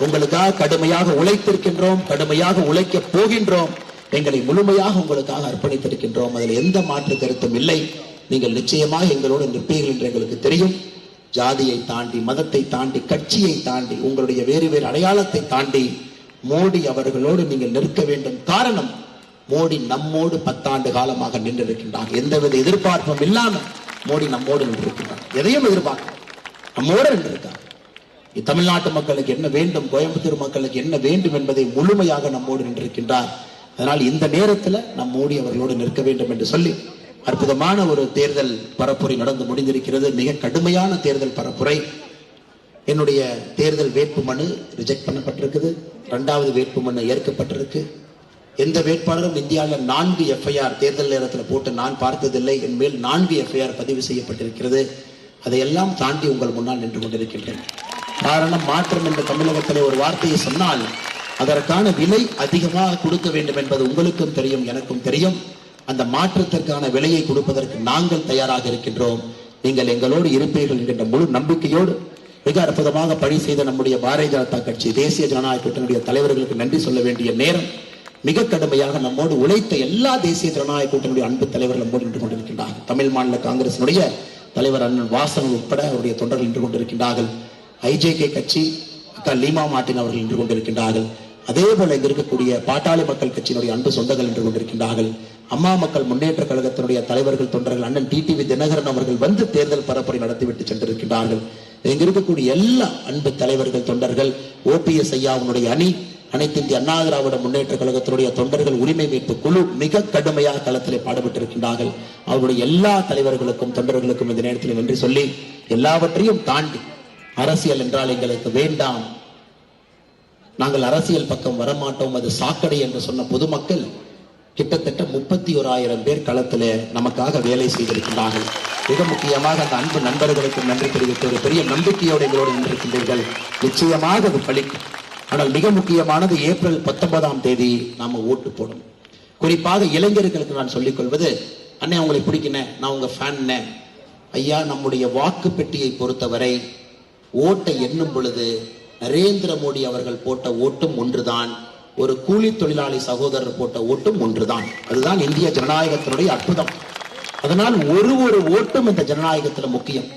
உங்களுக்காக கடுமையாக உழைத்திருக்கின்றோம், கடுமையாக உழைக்க போகின்றோம். எங்களை முழுமையாக உங்களுக்காக அர்ப்பணித்திருக்கின்றோம். அதில் எந்த மாற்று கருத்தும் இல்லை. நீங்கள் நிச்சயமாக எங்களோடு நிற்பீர்கள் என்று எங்களுக்கு தெரியும். ஜாதியை தாண்டி, மதத்தை தாண்டி, கட்சியை தாண்டி, உங்களுடைய வேறு வேறு அடையாளத்தை தாண்டி மோடி அவர்களோடு நீங்கள் நிற்க வேண்டும். காரணம், மோடி நம்மோடு 10 ஆண்டு காலமாக நின்றிருக்கின்றார். எந்தவித எதிர்பார்ப்பும் இல்லாமல் மோடி நம்மோடு நின்றிருக்கின்றார். எதையும் எதிர்பார்க்க நம்மோடு நின்றிருக்கார். தமிழ்நாட்டு மக்களுக்கு என்ன வேண்டும், கோயம்புத்தூர் மக்களுக்கு என்ன வேண்டும் என்பதை முழுமையாக நம்மோடு நின்றிருக்கின்றார். அதனால் இந்த நேரத்தில் நம் மோடி அவர்களோடு நிற்க வேண்டும் என்று சொல்லி அற்புதமான ஒரு தேர்தல் பரப்புரை நடந்து முடிந்திருக்கிறது. மிக கடுமையான தேர்தல் பரப்புரை. என்னுடைய தேர்தல் வேட்புமனு ரிஜெக்ட் பண்ணப்பட்டிருக்குது. 2வது வேட்புமனு ஏற்கப்பட்டிருக்கு. எந்த வேட்பாளரும் இந்தியாவில் 4 FIR தேர்தல் நேரத்தில் போட்டு நான் பார்த்ததில்லை. என் மேல் 4 FIR பதிவு செய்யப்பட்டிருக்கிறது. அதையெல்லாம் தாண்டி உங்கள் முன்னால் நின்று கொண்டிருக்கின்றேன். காரணம், மாற்றம் என்ற தமிழகத்திலே ஒரு வார்த்தையை சொன்னால் அதற்கான விலை அதிகமாக கொடுக்க வேண்டும் என்பது உங்களுக்கும் தெரியும், எனக்கும் தெரியும். அந்த மாற்றத்திற்கான விலையை கொடுப்பதற்கு நாங்கள் தயாராக இருக்கின்றோம். நீங்கள் எங்களோடு இருப்பீர்கள் என்கின்ற முழு நம்பிக்கையோடு மிக அற்புதமாக பணி செய்த நம்முடைய பாரதிய ஜனதா கட்சி தேசிய ஜனநாயக கூட்டணியுடைய தலைவர்களுக்கு நன்றி சொல்ல வேண்டிய நேரம். மிக கடுமையாக நம்மோடு உழைத்த எல்லா தேசிய ஜனநாயக கூட்டணியுடைய அன்பு தலைவர்கள் நம்மோடு நின்று கொண்டிருக்கின்றார்கள். தமிழ் மாநில காங்கிரசினுடைய தலைவர் அண்ணன் வாசன் உட்பட அவருடைய தொண்டர்கள் நின்று கொண்டிருக்கின்றார்கள். IJK கட்சி அக்கா லீமா மார்டின் அவர்கள் நின்று கொண்டிருக்கின்றார்கள். அதே போல இங்க இருக்கக்கூடிய பாட்டாளி மக்கள் கட்சியினுடைய அன்பு சொந்தங்கள் நின்று கொண்டிருக்கின்றார்கள். அம்மா மக்கள் முன்னேற்ற கழகத்தினுடைய தலைவர்கள் தொண்டர்கள் அண்ணன் TTV தினகரன் அவர்கள் வந்து தேர்தல் பரப்புரை நடத்திவிட்டு சென்றிருக்கின்றார்கள். இங்க இருக்கக்கூடிய எல்லா அன்பு தலைவர்கள் தொண்டர்கள், OPS ஐயாவுடைய அணி, அனைத்து இந்திய அண்ணா திராவிட முன்னேற்ற கழகத்தினுடைய தொண்டர்கள், உரிமை மீட்பு குழு மிக கடுமையாக களத்திலே பாடுபட்டிருக்கின்றார்கள். அவருடைய எல்லா தலைவர்களுக்கும் தொண்டர்களுக்கும் இந்த நேரத்தில் நன்றி சொல்லி, எல்லாவற்றையும் தாண்டி அரசியல் என்றால் எங்களுக்கு வேண்டாம், நாங்கள் அரசியல் பக்கம் வரமாட்டோம், அது சாக்கடை என்று சொன்ன பொதுமக்கள் கிட்டத்தட்ட 31,000 பேர் களத்திலே நமக்காக வேலை செய்திருக்கிறார்கள். மிக முக்கியமாக அந்த அன்பு நண்பர்களுக்கு நன்றி தெரிவித்து ஒரு பெரிய நம்பிக்கையோடு எங்களோடு நின்றிருக்கின்றீர்கள். நிச்சயமாக அது பலிக்கும். ஆனால் மிக முக்கியமானது ஏப்ரல் 19 நாம ஓட்டு போடணும். குறிப்பாக இளைஞர்களுக்கு நான் சொல்லிக் கொள்வது, அண்ணே உங்களை பிடிக்கினேன், நான் உங்க ஃபேன் ஐயா. நம்முடைய வாக்கு பெட்டியை பொறுத்தவரை ஓட்டை எண்ணும் பொழுது நரேந்திர மோடி அவர்கள் போட்ட ஓட்டும் ஒன்றுதான், ஒரு கூலி தொழிலாளி சகோதரர் போட்ட ஓட்டும் ஒன்றுதான். அதுதான் இந்திய ஜனநாயகத்தினுடைய அற்புதம். அதனால் ஒரு ஓட்டும் இந்த ஜனநாயகத்துல முக்கியம்.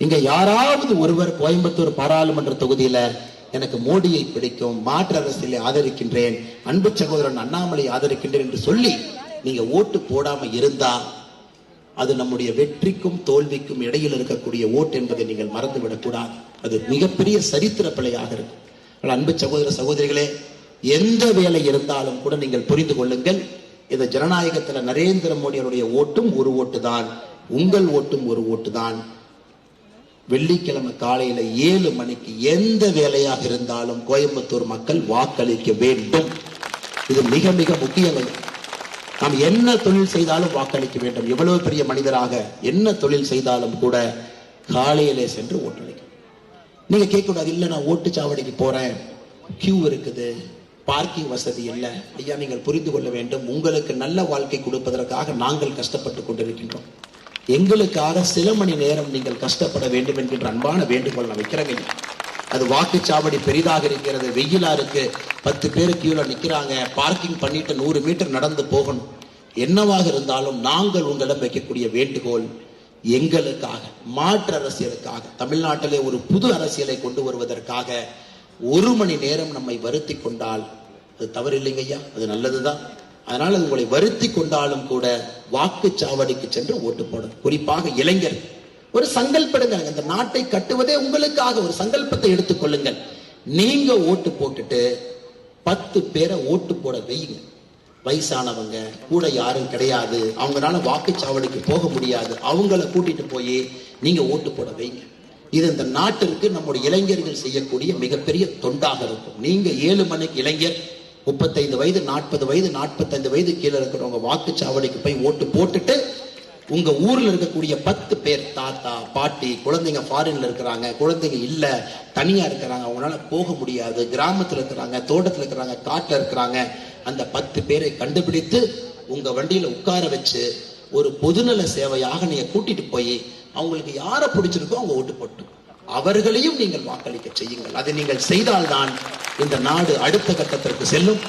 இங்க யாராவது ஒருவர் கோயம்புத்தூர் பாராளுமன்ற தொகுதியில எனக்கு மோடியை பிடிக்கும், மாற்று அரசியலை ஆதரிக்கின்றேன், அன்பு சகோதரன் அண்ணாமலை ஆதரிக்கின்றேன் என்று சொல்லி நீங்க ஓட்டு போடாம இருந்தா அது நம்முடைய வெற்றிக்கும் தோல்விக்கும் இடையில் இருக்கக்கூடிய ஓட்டு என்பதை நீங்கள் மறந்துவிடக் கூடாது. அது மிகப்பெரிய சரித்திர பிழையாக இருக்கும். அன்பு சகோதர சகோதரிகளே, எந்த வேலை இருந்தாலும் கூட நீங்கள் புரிந்து கொள்ளுங்கள், இந்த ஜனநாயகத்தில் நரேந்திர மோடி அவருடைய ஓட்டும் ஒரு ஓட்டு தான், உங்கள் ஓட்டும் ஒரு ஓட்டு தான். வெள்ளிக்கிழமை காலையில 7 மணிக்கு எந்த வேலையாக இருந்தாலும் கோயம்புத்தூர் மக்கள் வாக்களிக்க வேண்டும். இது மிக மிக முக்கியம். நாம் என்ன தொழில் செய்தாலும் வாக்களிக்க வேண்டும். எவ்வளவு பெரிய மனிதராக என்ன தொழில் செய்தாலும் கூட காலையிலே சென்று ஓட்டளிக்கும். நீங்க கேட்க கூடாது, இல்ல நான் ஓட்டுச்சாவடிக்கு போறேன், கியூ இருக்குது, பார்க்கிங் வசதி இல்லை. ஐயா, நீங்கள் புரிந்து கொள்ள வேண்டும், உங்களுக்கு நல்ல வாழ்க்கை கொடுப்பதற்காக நாங்கள் கஷ்டப்பட்டு கொண்டிருக்கின்றோம். எங்களுக்காக சில மணி நேரம் நீங்கள் கஷ்டப்பட வேண்டும் என்கின்ற அன்பான வேண்டுகோள் நான் வைக்கிறேங்க. அது வாக்குச்சாவடி பெரிதாக இருக்கிறது, வெயிலா இருக்கு, 10 பேர் கியூல நிக்கிறாங்க, பார்க்கிங் பண்ணிட்டு 100 மீட்டர் நடந்து போகணும். என்னவாக இருந்தாலும் நாங்கள் உங்களிடம் வைக்கக்கூடிய வேண்டுகோள், எங்களுக்காக, மாற்று அரசியலுக்காக, தமிழ்நாட்டிலே ஒரு புது அரசியலை கொண்டு வருவதற்காக 1 மணி நேரம் நம்மை வருத்தி கொண்டால் அது தவறு இல்லைங்க ஐயா, அது நல்லதுதான். அதனால உங்களை வருத்தி கொண்டாலும் கூட வாக்குச்சாவடிக்கு சென்று ஓட்டு போடும். குறிப்பாக இளைஞர் ஒரு சங்கல்படுங்க. இந்த நாட்டை கட்டுவதே உங்களுக்காக ஒரு சங்கல்பத்தை எடுத்துக் கொள்ளுங்கள். நீங்க ஓட்டு போட்டுட்டு 10 பேரை ஓட்டு போட வையுங்க. வயசானவங்க கூட யாரும் கிடையாது, அவங்களால வாக்குச்சாவடிக்கு போக முடியாது, அவங்கள கூட்டிட்டு போய் நீங்க ஓட்டு போட வைங்க. இது இந்த நாட்டிற்கு நம்முடைய இளைஞர்கள் செய்யக்கூடிய மிகப்பெரிய தொண்டாக இருக்கும். நீங்க 7 மணிக்கு இளைஞர் 35 வயது 40 வயது 45 வயது கீழே இருக்கிறவங்க வாக்குச்சாவடிக்கு போய் ஓட்டு போட்டுட்டு உங்க ஊர்ல இருக்கக்கூடிய 10 பேர், தாத்தா பாட்டி, குழந்தைங்க ஃபாரின்ல இருக்கிறாங்க, குழந்தைங்க இல்ல தனியா இருக்கிறாங்க, அவங்களால போக முடியாது, கிராமத்துல இருக்கிறாங்க, தோட்டத்துல இருக்கிறாங்க, காட்டுல இருக்கிறாங்க, அந்த 10 பேரை கண்டுபிடித்து உங்க வண்டியில உட்கார வச்சு ஒரு பொதுநல சேவையாக நீங்க கூட்டிட்டு போய் அவங்களுக்கு யாரை பிடிச்சிருக்கோ அவங்க ஓட்டு போட்டு அவர்களையும் நீங்கள் வாக்களிக்க செய்யுங்கள். அதை நீங்கள் செய்தால்தான் இந்த நாடு அடுத்த கட்டத்திற்கு செல்லும்.